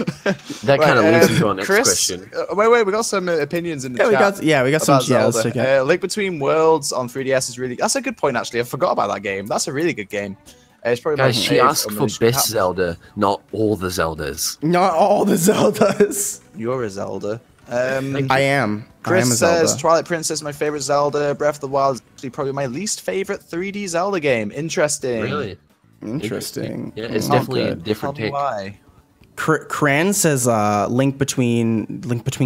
That kind of leads into our next Chris, question. wait, we got some opinions in the Yeah, chat. we got some. about Yeah, let's Zelda. check it. Link Between Worlds on 3DS is really. That's a good point, actually. I forgot about that game. That's a really good game. It's probably Guys, my she fave asked on for the- best Zelda, not all the Zeldas. Not all the Zeldas. You're a Zelda. I am. Chris I am a says Zelda. Twilight Princess, my favorite Zelda. Breath of the Wild is actually probably my least favorite 3D Zelda game. Interesting. Really? Interesting. Yeah, it's Oh, definitely a good. different take. Why? Cran says Link between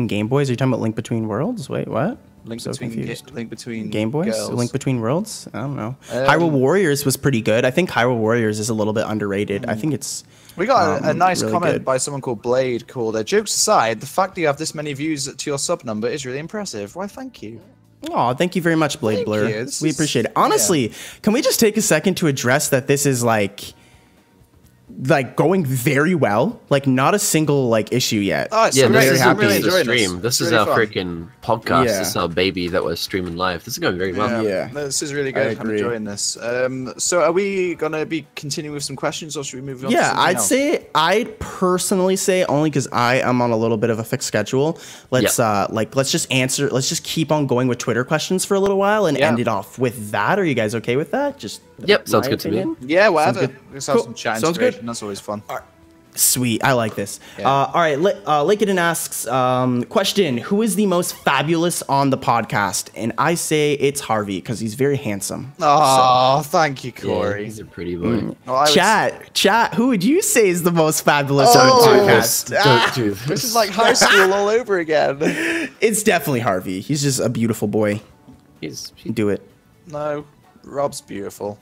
Game Boys. Are you talking about Link Between Worlds? Wait, what? Link So between confused. Link between Game Boys? girls. Link Between Worlds? I don't know. Hyrule Warriors was pretty good. I think Hyrule Warriors is a little bit underrated. I think it's We got a nice really comment good. by someone called Blade called, jokes aside, the fact that you have this many views to your sub number is really impressive. Why, thank you. Oh, thank you very much, Blade Thank Blur. you. This We is- appreciate it. Honestly, can we just take a second to address that this is like going very well? Like not a single issue yet. Oh, it's Yeah, great. this is I'm the really enjoying stream. this. This It's is really our fun. freaking podcast. Yeah. This is our baby that we're streaming live. This is going very well. Yeah. This is really I good. I'm agree. enjoying this. So are we going to be continuing with some questions or should we move on to Yeah, something I'd else? say I'd personally say only because I am on a little bit of a fixed schedule. Let's let's just keep on going with Twitter questions for a little while and Yeah. end it off with that. Are you guys okay with that? Just Yep, sounds my good to me. opinion? Yeah, whatever. good. Let's have Cool. some chat Sounds good. integration. That's always fun. Sweet, I like this. Yeah. All right, Lakedin asks, question, who is the most fabulous on the podcast? And I say it's Harvey, because he's very handsome. Oh, thank you, Yeah, Corey. he's a pretty boy. Well, I would- Chat, who would you say is the most fabulous on Oh. the Don't do podcast? this. Don't do this. This is like high school all over again. It's definitely Harvey. He's just a beautiful boy. He's Do it. No, Rob's beautiful.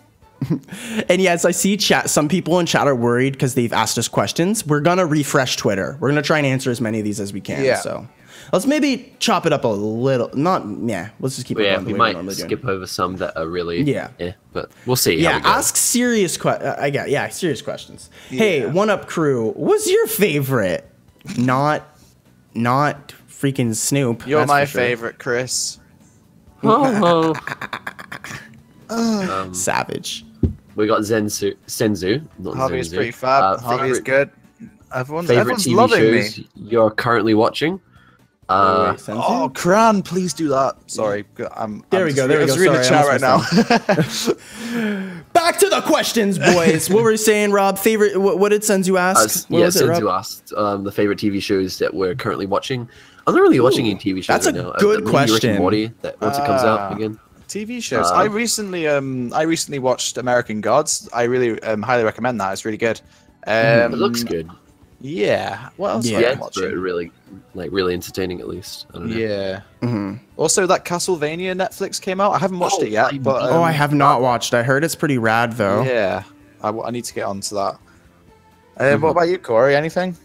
And yes, I see chat. Some people in chat are worried because they've asked us questions. We're gonna refresh Twitter. We're gonna try and answer as many of these as we can. Yeah. So let's maybe chop it up a little. Let's just keep it yeah, going the we way might normally do. skip over some that are really Yeah. but we'll see. how Yeah, we go. ask serious serious questions. Hey, One Up Crew, what's your favorite? Not freaking Snoop. You're that's my for sure. favorite, Chris. Oh, Savage. we got Senzu. Not Harvey's Zenzu. pretty fab. Harvey's favorite, good. Everyone's Favorite TV loving shows me. you're currently watching? Wait, Senzu? Oh, Cran, please do that. Sorry, There we go, there we I'm go. just reading the Sorry, chat I right now. Back to the questions, boys. What were you saying, Rob? Favorite? What did Senzu ask? What Yeah, was it, Rob? Senzu asked the favorite TV shows that we're currently watching. I'm not really watching any TV shows that's right a now. good Maybe Rick question. and Morty, that once it comes out again. TV shows. I recently watched American Gods. I really highly recommend that. It's really good. It looks good. Yeah. What else? Yeah. have I Yeah, been it's watching? really entertaining at least. I don't know. Yeah. Mm-hmm. Also, that Castlevania Netflix came out. I haven't watched it yet, but Oh, I have not watched. I heard it's pretty rad, though. Yeah, I need to get onto that. What about you, Corey? Anything?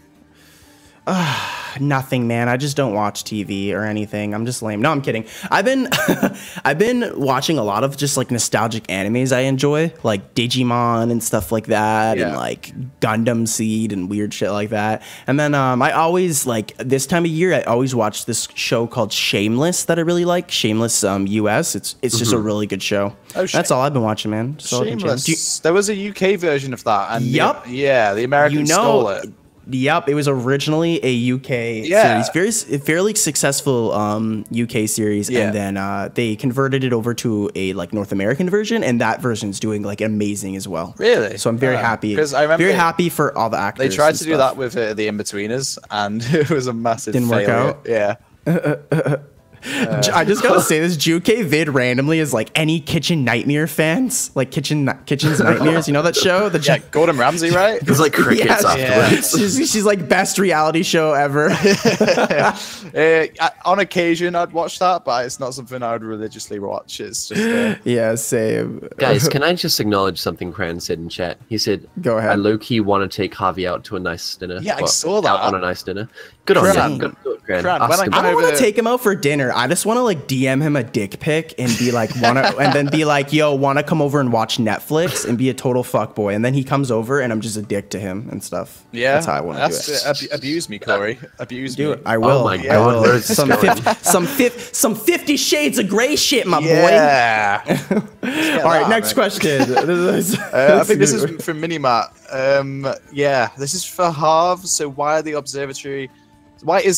Nothing, man. I just don't watch TV or anything. I'm just lame. No, I'm kidding. I've been watching a lot of just like nostalgic animes I enjoy, like Digimon and stuff like that, and Yeah. like Gundam Seed and weird shit like that. And then I always like this time of year I always watch this show called Shameless that I really like. Shameless US. It's just a really good show. Oh, That's all I've been watching, man. Just all I've been chilling. Shameless. There was a UK version of that, and Yup. the Americans stole it. Yep, it was originally a UK Yeah. series, fairly successful UK series, Yeah. and then they converted it over to a like North American version, and that version's doing like amazing as well. Really? So I'm very Yeah. happy. 'Cause I remember very happy for all the actors. They tried and to do stuff. that with the In-Betweeners, and it was a massive Didn't work failure. out? Yeah. I just gotta say this Juke vid randomly is like any Kitchen Nightmare fans, like Kitchen's Nightmares. You know that show? The Yeah, Gordon Ramsay, right? There's like crickets Yeah. afterwards. she's like best reality show ever. On occasion, I'd watch that, but it's not something I would religiously watch. It's just Yeah, same. Guys, can I just acknowledge something Cran said in chat? He said, Go ahead. I low-key want to take Harvey out to a nice dinner. Yeah, I Well, saw that. out on a nice dinner. Good on Cran. you. Good, Cran. Cran, Ask when I him. I come don't want over- to take him out for dinner. I just want to like DM him a dick pic and be like, and then be like, yo, want to come over and watch Netflix and be a total fuckboy. And then he comes over and I'm just a dick to him and stuff. yeah. That's how I want to do it. Abuse me, Corey. Abuse Do me. it. I will. my I God, will. where is this some, going? some 50 Shades of Grey shit, my boy. Yeah. All right, next question. I think this is from Minimat. Yeah, this is for Harv. So why is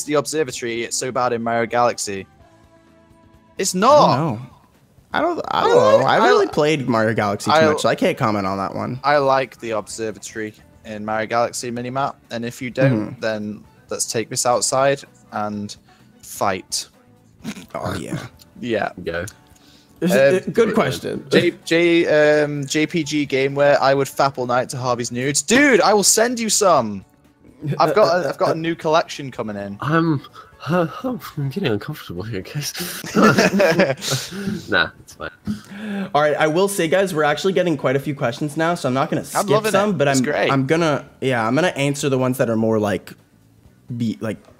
the observatory so bad in Mario Galaxy? It's not. I don't know. I haven't I- really played Mario Galaxy too I- much, so I can't comment on that one. I like the observatory in Mario Galaxy minimap, and if you don't, then let's take this outside and fight. Oh yeah. Yeah. Go. Good question. JPG Gameware, I would fap all night to Harvey's nudes. Dude, I will send you some. I've got a new collection coming in. I'm getting uncomfortable here, guys. Nah, it's fine. All right, I will say, guys, we're actually getting quite a few questions now, so I'm not gonna skip loving some, it. but It's I'm great. I'm gonna answer the ones that are more like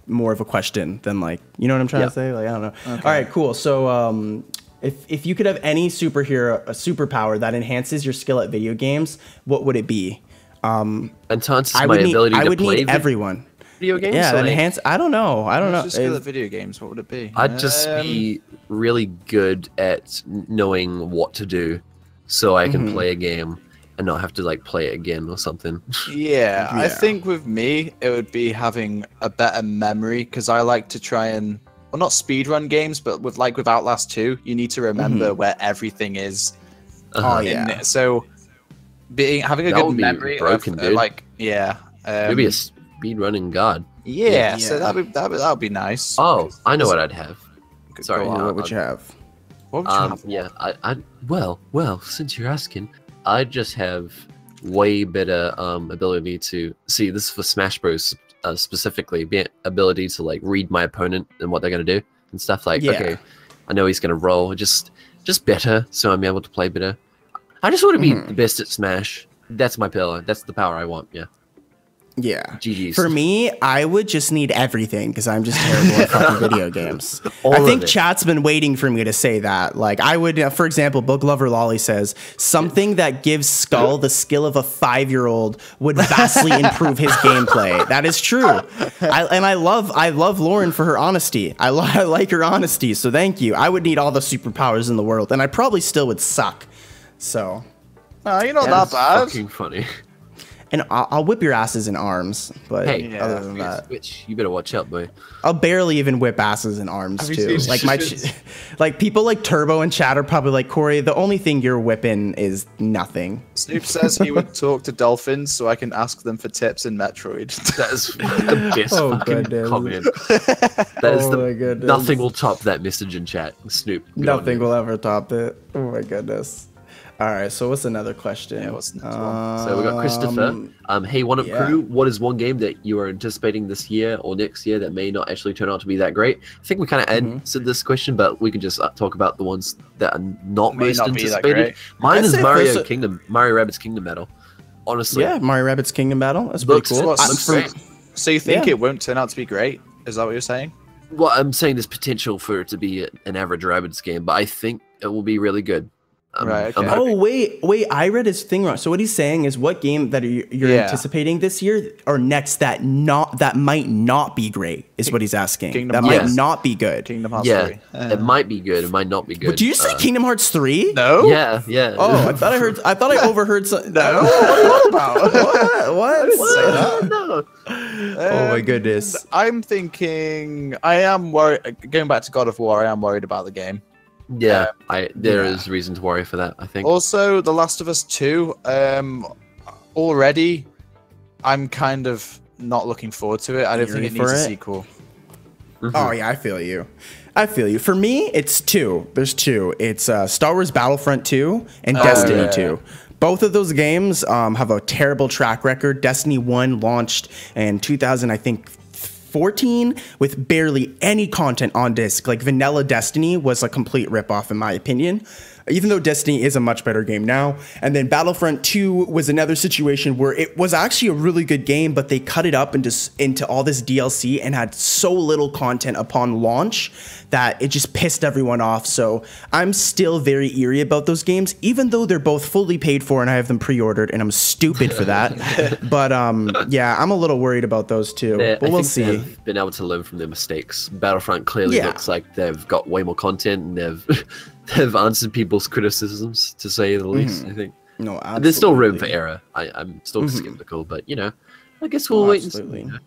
more of a question than like, you know what I'm trying to say? Like, I don't know. All right, cool. So if you could have any superpower that enhances your skill at video games, what would it be? Enhances I my would need ability to play need everyone. video games. Yeah, that like, enhance. I don't know. What's your skill at video games? What would it be? I'd just be really good at knowing what to do, so I can play a game and not have to like play it again or something. Yeah, I Yeah. think with me, it would be having a better memory because I like to try and, well, not speedrun games, but with Outlast 2, you need to remember where everything is. Oh in yeah. it. So having a That good would be memory broken, of, dude. like, yeah. Maybe a speedrunning god. Yeah, Yeah. so that'd be nice. Oh, I know what I'd have. Go Sorry, on. What would you have? What would you have? Yeah, well, since you're asking, I'd just have way better ability to see. This is for Smash Bros. Specifically, ability to like read my opponent and what they're gonna do and stuff. Like, Yeah. okay, I know he's gonna roll. Just better, so I'm able to play better. I just want to be the best at Smash. That's my pillar. That's the power I want. Yeah. Yeah. GG's. For me, I would just need everything because I'm just terrible at fucking video games. All I of think it. chat's been waiting for me to say that. Like, I would, for example, Book Lover Lolly says something that gives Skull the skill of a 5-year-old would vastly improve his gameplay. That is true. I love Lauren for her honesty. I like her honesty. So thank you. I would need all the superpowers in the world, and I probably still would suck. So, No, you're not That's that bad. fucking funny. and I'll whip your asses in arms. But Hey, Yeah. other than that. Switch, you better watch out, boy. I'll barely even whip asses in arms Have you too. seen Like my, shit? like people like Turbo and Chat are probably like, Corey, the only thing you're whipping is nothing. Snoop says he would talk to dolphins so I can ask them for tips in Metroid. That is the best Oh, fucking goodness. comment. That is Oh my goodness. nothing will top that message in chat. Snoop. good on Nothing you. will ever top it. Oh my goodness. All right, so what's another question? Yeah, what's the next one? So we got Christopher. Hey, One Up yeah. Crew, what is one game that you are anticipating this year or next year that may not actually turn out to be that great? I think we kind of answered this question, but we can just talk about the ones that are not May most not be that anticipated. great. Mine I'd is say Mario first- Rabbids Kingdom Battle. Honestly, Yeah, Mario Rabbids Kingdom Battle. That's pretty Looks- cool. What's- looks For- great. So you think Yeah. it won't turn out to be great? Is that what you're saying? Well, I'm saying there's potential for it to be an average Rabbids game, but I think it will be really good. Right, I'm okay. hoping. Oh wait! I read his thing wrong. So what he's saying is, what game that you're Yeah. anticipating this year or next that might not be great is what he's asking. Kingdom that Hearts. might not be good. Kingdom Hearts Yeah, 3. it might be good. It might not be good. But do you say Kingdom Hearts 3? No? Yeah, yeah. Oh, I thought I overheard something. No? What are you on about? What? Say that. no. Oh my goodness. I'm thinking. I am worried. Going back to God of War, I am worried about the game. Yeah, there Yeah. is reason to worry for that. I think. Also, The Last of Us 2. Already, I'm kind of not looking forward to it. I don't think Eerie it needs for a it? sequel. Oh yeah, I feel you. For me, it's two. There's two. It's Star Wars Battlefront 2 and Destiny yeah. 2. Both of those games have a terrible track record. Destiny 1 launched in 2000, I think, 14 with barely any content on disc. Like vanilla Destiny was a complete ripoff in my opinion. Even though Destiny is a much better game now. And then Battlefront 2 was another situation where it was actually a really good game, but they cut it up into all this DLC and had so little content upon launch that it just pissed everyone off. So I'm still very eerie about those games, even though they're both fully paid for and I have them pre-ordered and I'm stupid for that. But yeah, I'm a little worried about those two. Yeah, But I we'll think see. they've been able to learn from their mistakes. Battlefront clearly Yeah. looks like they've got way more content and they've answered people's criticisms, to say the least. I think No, there's still room for absolutely. error. I'm still skeptical, but I guess Oh, we'll wait and see. absolutely.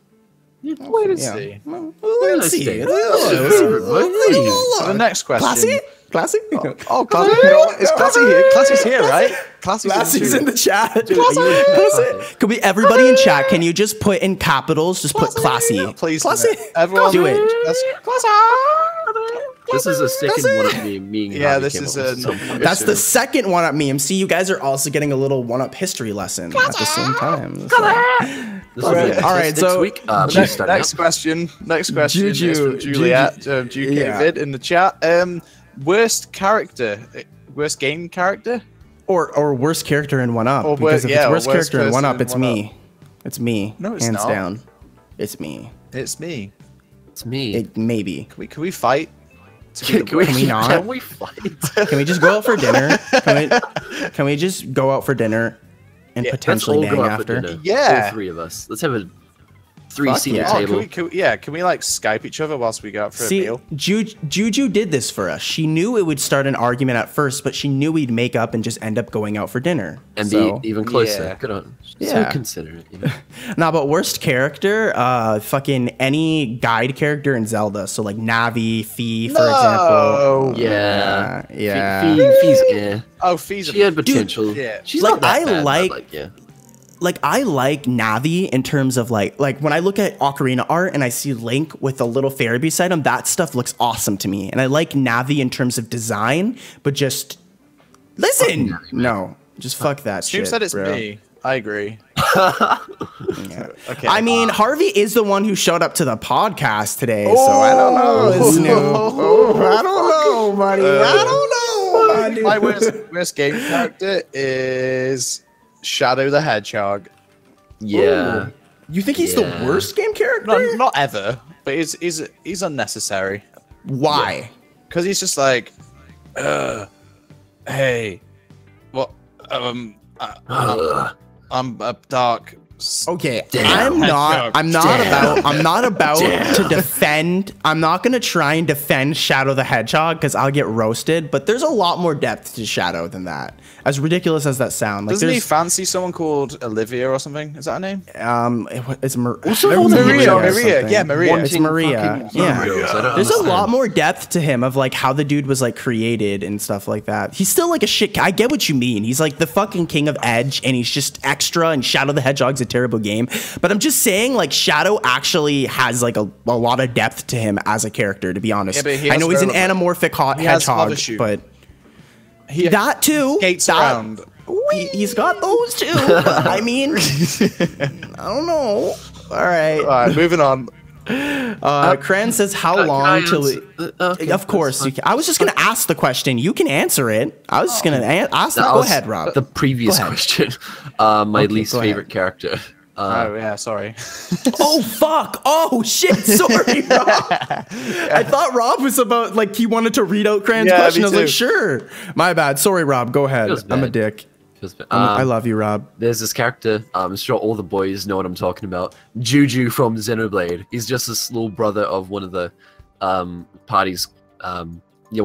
Wait and Yeah. see. Well, let's see. see. So the next question. Classy? Oh, Classy! Is Classy here? Classy's here, right? Classy's in the chat. Classy. Could we, everybody in chat, can you just put in capitals, just put classy? Please, Classy. everyone, Do it. This is a second one of me. and Yeah, Harvey this came is up with a- some point. That's the second one-up meme. See, you guys are also getting a little one-up history lesson at the same time. So- This will be a test All right, next so- week. Next, Starting next out. question. Next question is Juju- from Juliet, Juju- GK yeah. Vid in the chat. Worst character, worst game character. Or worst character in one-up. Or Because if yeah, it's or worst worst character in person one-up, in it's one-up. me. It's me. No, it's hands not. down. It's me. It's me. It's me. It maybe. Can we fight? To be the Can we, Can we not? Can we fight? Can we just go out for dinner? Can we just go out for dinner and Yeah, Let's potentially all bang go out for after? dinner. Yeah. All three of us. Let's have a Fuck three-seater yeah. Oh, table. can we like Skype each other whilst we go out for a See, meal? Juju did this for us. She knew it would start an argument at first, but she knew we'd make up and just end up going out for dinner. And So- be even closer. yeah. Good on. Yeah. So considerate. You know? Nah, but worst character, fucking any guide character in Zelda. So like Navi, Fi, for example. Yeah. Yeah. Fee's Oh, Fee's She had potential. yeah. She's Like, not that I bad, but, like- yeah. like I like Navi in terms of like when I look at Ocarina art and I see Link with a little fairy beside him, that stuff looks awesome to me. And I like Navi in terms of design, but just listen, no, just fuck that Stu shit. said it's bro. me. I agree. Yeah. Okay. I mean, Harvey is the one who showed up to the podcast today, so I don't know. It's new. I don't know, buddy. I don't know. My worst game character is Shadow the Hedgehog. Yeah. Ooh. You think he's the worst game character? Not ever, but he's unnecessary. Why? Because he's just like, hey, what? I'm a dark. Okay, Damn. I'm not about to defend. I'm not gonna try and defend Shadow the Hedgehog because I'll get roasted. But there's a lot more depth to Shadow than that. As ridiculous as that sounds, like Doesn't he there's fancy someone called Olivia or something? Is that her name? it's Also, Maria. Maria. or something. Yeah, Maria. It's Maria. Yeah. There's a lot more depth to him of like how the dude was like created and stuff like that. He's still like a shit. I get what you mean. He's like the fucking king of Edge, and he's just extra. And Shadow the Hedgehog's a terrible game. But I'm just saying, like Shadow actually has like a lot of depth to him as a character. To be honest, Yeah, but he I has know he's an relevant- anamorphic he has hedgehog, love issue. but He that too. skates that, around. He's got those too. I mean, I don't know. All right. All right, moving on. Kren says, "How long till?" Of course, you can. I was just gonna ask the question. You can answer it. I was just gonna ask. That Go was ahead, Rob. The previous Go ahead. question. My least go ahead. favorite character. Oh yeah, sorry. Oh fuck! Oh shit! Sorry, Rob. I thought Rob was about like he wanted to read out Kren's Yeah, question. me I was like, too. sure. My bad. Sorry, Rob. Go ahead. Feels I'm a bad. dick. Feels bad. I love you, Rob. There's this character, I'm sure all the boys know what I'm talking about. Juju from Xenoblade. He's just this little brother of one of the parties. One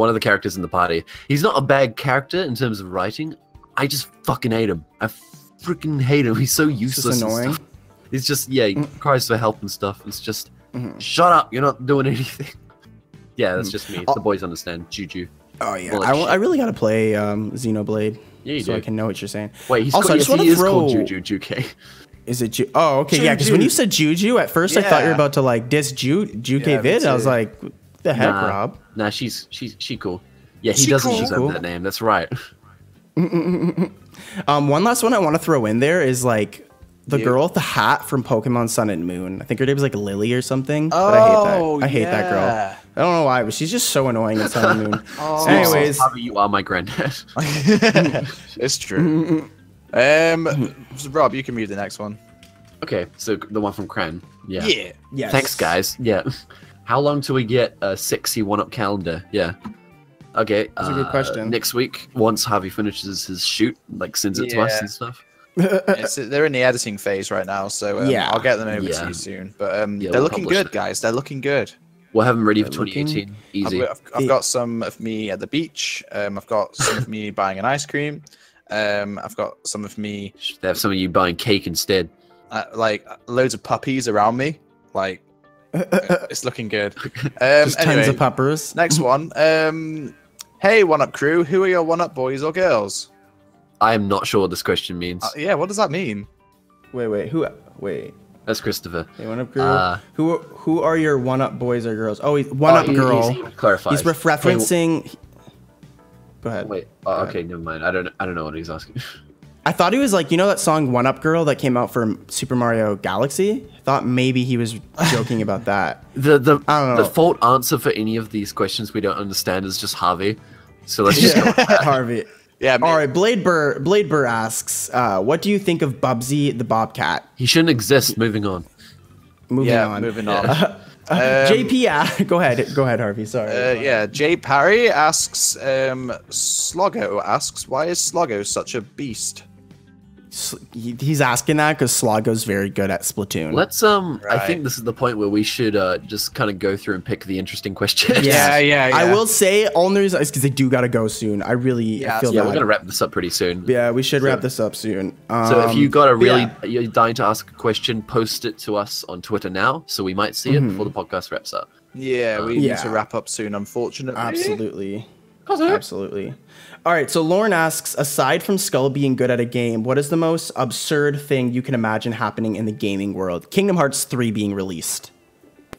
of the characters in the party. He's not a bad character in terms of writing. I just fucking hate him. I freaking hate him. He's so useless. And annoying. stuff. He's just, he cries for help and stuff. It's just, shut up, you're not doing anything. Yeah, that's just me. The boys understand. Juju. Oh yeah. Well, I really gotta play Xenoblade. Yeah, you so do. I can know what you're saying. Wait, Also, I just wanna he is throw- called Juju Juke. Is it Oh, okay, yeah. Because when you said Juju, at first I thought you were Yeah. about to like diss Juke Yeah, me Vid. I was too. like, what the heck, Rob? Nah, she cool. Yeah, he She doesn't cool. deserve that name. That's right. One last one I want to throw in there is like the You. girl with the hat from Pokemon Sun and Moon. I think her name was like Lily or something. But I hate that. I hate that girl. yeah. I don't know why, but she's just so annoying in Sun and Moon. Oh. Anyways, Harvey, you are my granddad. It's true. Rob, you can read the next one. Okay, so the one from Cran. Yeah. yes. Thanks, guys. Yeah. How long till we get a sexy one-up calendar? Yeah. Okay. That's a good question. Next week, once Harvey finishes his shoot, like sends it to us Yeah. and stuff. They're in the editing phase right now, so Yeah. I'll get them over Yeah. to you soon. But Yeah, they're we'll looking publish good, it. guys. They're looking good. We'll have them ready for They're looking- 2018. Easy. I've got some of me at the beach. I've got some of me buying an ice cream. I've got some of me They have some of you buying cake instead. like loads of puppies around me. Like it's looking good. Just tons Anyway, of puppers. next one. Hey, One Up crew. Who are your One Up boys or girls? I am not sure what this question means. Yeah, what does that mean? Wait. Wait. That's Christopher. Hey, one up girl. Who are your one up boys or girls? Oh, one Oh, up girl. He clarifies. He's referencing. Go ahead. Wait. Oh, okay, never mind. I don't know what he's asking. I thought he was like, you know that song "One Up Girl" that came out for Super Mario Galaxy. I thought maybe he was joking about that. The I don't know. the default answer for any of these questions we don't understand is just Harvey. So let's just go. Harvey. Yeah. All right, Blade Burr asks, "What do you think of Bubsy the Bobcat?" He shouldn't exist. Moving on. Moving on. Moving on. JP, go ahead, Harvey. Sorry. Yeah, Jay Parry asks, Sloggo asks, why is Sloggo such a beast? He's asking that because Sloggo's very good at Splatoon. Let's I Right. think this is the point where we should just kind of go through and pick the interesting questions. Yeah. I will say only reason is because they do gotta go soon. I really Yeah, feel Yeah, bad. we're gonna wrap this up pretty soon. Yeah, we should wrap this up soon. So if you got a really yeah. you're dying to ask a question, post it to us on Twitter now, so we might see it before the podcast wraps up. Yeah, we Yeah. need to wrap up soon, unfortunately. Absolutely. Absolutely. All right, so Lauren asks, aside from Skull being good at a game, what is the most absurd thing you can imagine happening in the gaming world? Kingdom Hearts 3 being released,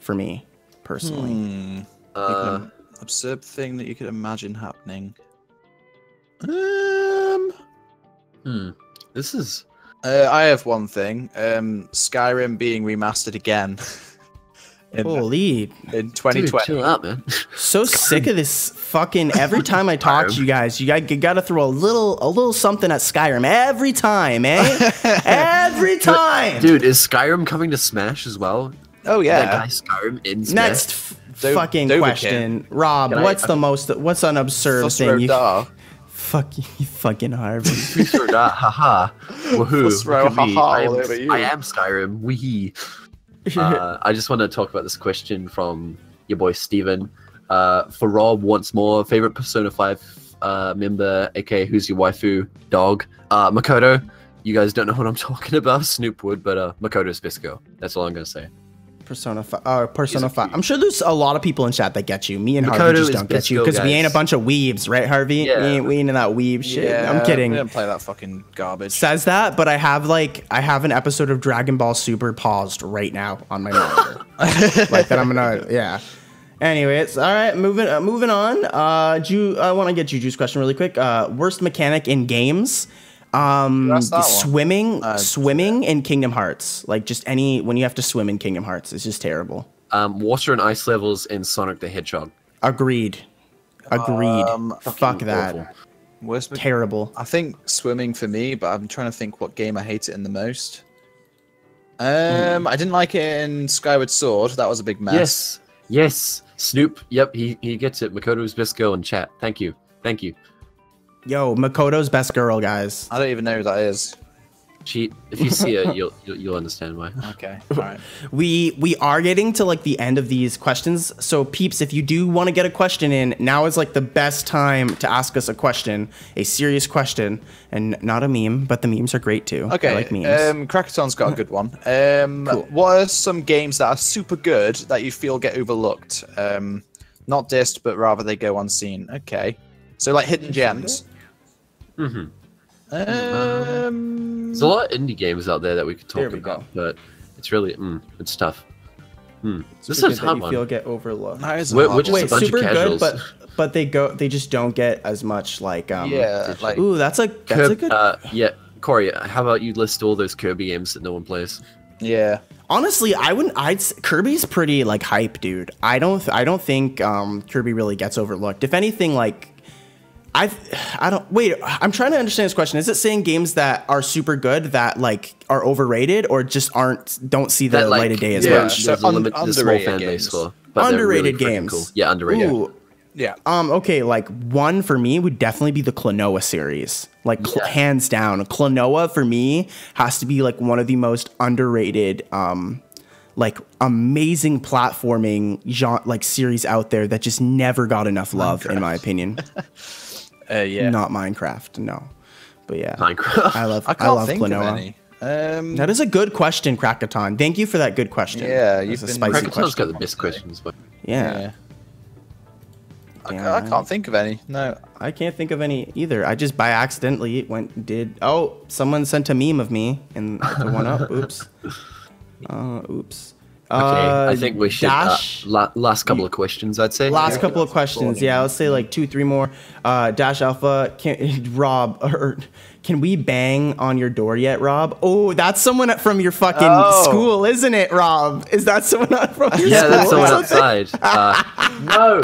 for me, personally. Absurd thing that you could imagine happening. This is... I have one thing. Skyrim being remastered again. Holy. In 2020. Dude, chill out, man. So sick of this fucking, every time I talk to you guys, you gotta throw a little something at Skyrim every time, eh? Every time! Dude, is Skyrim coming to Smash as well? Oh yeah. That guy Skyrim in Smash? Next fucking Dovakin. question. Rob, what's an absurd thing you... Fucking Harvey. Haha. Woohoo. Fusro, Look at me. haha, all over you. I am Skyrim. Wee. I just want to talk about this question from your boy Steven. For Rob, once more, favorite Persona 5 member, aka who's your waifu dog? Makoto. You guys don't know what I'm talking about, Snoop would, but Makoto's Visco. That's all I'm gonna say. Persona 5. I'm sure there's a lot of people in chat that get you. Me and Makoto Harvey just is don't get you Bisco, because we guys. ain't a bunch of weebs, right, Harvey? Yeah. We ain't in that weeb shit. Yeah, I'm kidding. We didn't play that fucking garbage. Says that, but I have an episode of Dragon Ball Super paused right now on my monitor. Like that, I'm gonna Anyways, all right, moving on. I want to get Juju's question really quick. Worst mechanic in games. That's that one. Swimming in Kingdom Hearts. Like just when you have to swim in Kingdom Hearts, it's just terrible. Water and ice levels in Sonic the Hedgehog. Agreed. Fuck that. Awful. Worst Terrible. I think swimming for me, but I'm trying to think what game I hate it in the most. I didn't like it in Skyward Sword. That was a big mess. Yes. Snoop. Yep, he gets it. Makoto's Bisco in chat. Thank you. Yo, Makoto's best girl, guys. I don't even know who that is. Cheat. If you see it, you'll understand why. Okay, all right. We are getting to like the end of these questions. So peeps, if you do want to get a question in, now is like the best time to ask us a question, a serious question, and not a meme, but the memes are great too. Okay, I like memes. Krakaton's got a good one. Cool. What are some games that are super good that you feel get overlooked? Not dissed, but rather they go unseen. Okay, so like hidden gems. Mm-hmm. There's a lot of indie games out there that we could talk about, but it's really it's tough. This is a hard one. Feel get overlooked. That is a We're hard just one. a bunch super of casuals. good, but they just don't get as much like Yeah, like Ooh, that's a good. Yeah, Corey, how about you list all those Kirby games that no one plays? yeah. Honestly, Kirby's pretty like hype, dude. I don't think Kirby really gets overlooked. If anything, like I'm trying to understand this question. Is it saying games that are super good that like are overrated or just don't see the light of day as much? There's a small fan base for, but underrated really games. cool. Yeah, underrated. Ooh. Yeah. Okay, like one for me would definitely be the Klonoa series. Like hands down. Klonoa for me has to be like one of the most underrated like amazing platforming genre like series out there that just never got enough love in my opinion. Yeah. Not Minecraft, no. But yeah. Minecraft. I love think Klonoa. of any. That is a good question, Krakaton. Thank you for that good question. Yeah, That's a you've been spicy Krakaton's question. got the best questions, but Yeah. I can't think of any. No. I can't think of any either. I just by accidentally someone sent a meme of me and the one up. Oops. Oops. okay, I think we should Dash. last couple of questions, I'd say. Last couple of questions. Yeah, let's say like 2-3 more. Dash Alpha, can we bang on your door yet, Rob? Oh, that's someone from your fucking school, isn't it, Rob? Is that someone from your school? Yeah, that's someone outside. No.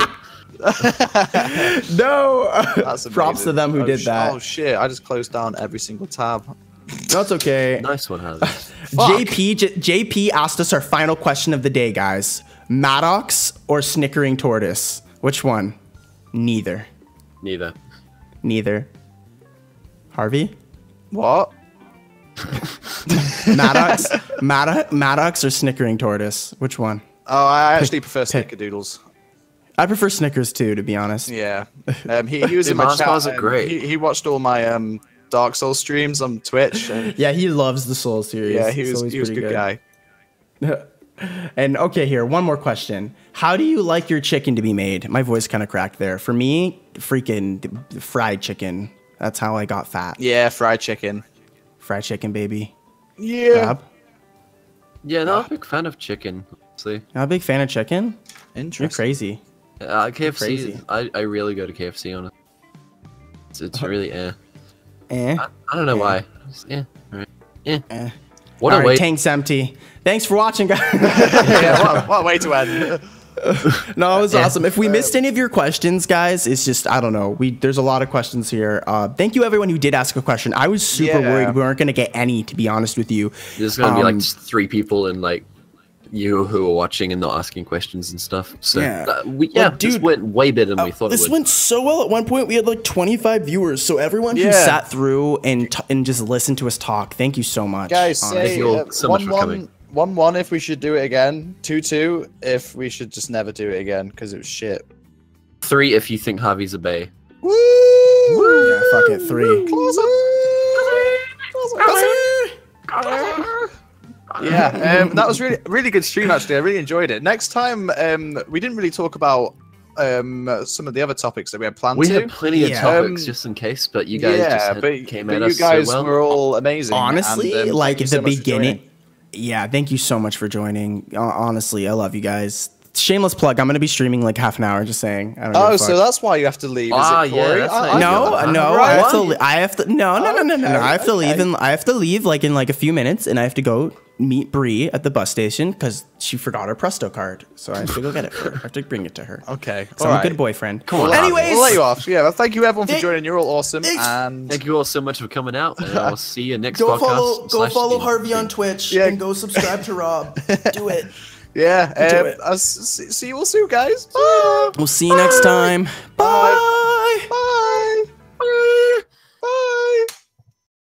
No. That's Props to amazing. them who did that. Oh shit! I just closed down every single tab. That's okay. Nice one, Harvey. JP asked us our final question of the day, guys. Maddox or Snickering Tortoise? Which one? Neither. Neither. Harvey? What? Maddox or Snickering Tortoise? Which one? Oh, I actually prefer Snickerdoodles. I prefer Snickers too, to be honest. Yeah. He was in my Mars chat. bars are great. He watched all my Dark Souls streams on Twitch. And Yeah, he loves the Souls series. yeah, he It's was always a pretty good guy. And okay, here, one more question. How do you like your chicken to be made? My voice kind of cracked there. For me, freaking fried chicken. That's how I got fat. Yeah, fried chicken. Fried chicken, baby. Yeah. Rob? Yeah, not a big fan of chicken. Honestly, Not a big fan of chicken? You're Interesting. crazy. KFC. crazy. I really go to KFC on it. It's really Eh? I don't know why. Just, alright. Eh. What All a right, way. tank's empty. Thanks for watching, guys. Yeah, what a way to end. No, it was awesome. If we missed any of your questions, guys, it's just I don't know. There's a lot of questions here. Thank you everyone who did ask a question. I was super Yeah. worried we weren't gonna get any, to be honest with you. There's gonna be like just 3 people and like you who are watching and not asking questions and stuff. So Yeah. this dude, went way better than we thought it This would. went so well. At one point, we had like 25 viewers. So everyone who Yeah. sat through and just listened to us talk, thank you so much. Guys, honestly. say you all so much for 1-1 coming. 1-1 if we should do it again. 2-2 if we should just never do it again because it was shit. 3 if you think Harvey's a bae. Woo! Yeah, fuck it. 3. Yeah, that was really good stream actually. I really enjoyed it. Next time, we didn't really talk about some of the other topics that we had planned We to. had plenty of Yeah. topics just in case, but you guys came at you us guys so well. were all amazing. Honestly, and, like thank you at so the much for beginning. joining. Yeah, thank you so much for joining. Honestly, I love you guys. Shameless plug. I'm gonna be streaming like half an hour. Just saying. I don't give a Oh, fuck. so that's why you have to leave, is Ah, it, yeah, Corey? that's I- nice. I No, got that. no, Right. I have to. No. I have to leave. I have to leave like in like a few minutes, and I have to go meet Bree at the bus station because she forgot her Presto card. So I have to go get it for her. I have to bring it to her. Okay, So I'm a good boyfriend. Come on, Anyways, we'll let you off. Yeah, well, thank you everyone for Thank- joining. You're all awesome. thanks. And Thank you all so much for coming out, and I'll see you next go podcast. follow Harvey on Twitch Yeah. and go subscribe to Rob. Do it. yeah, Do it. I'll see you all soon, guys. Bye. We'll see you next time. Bye.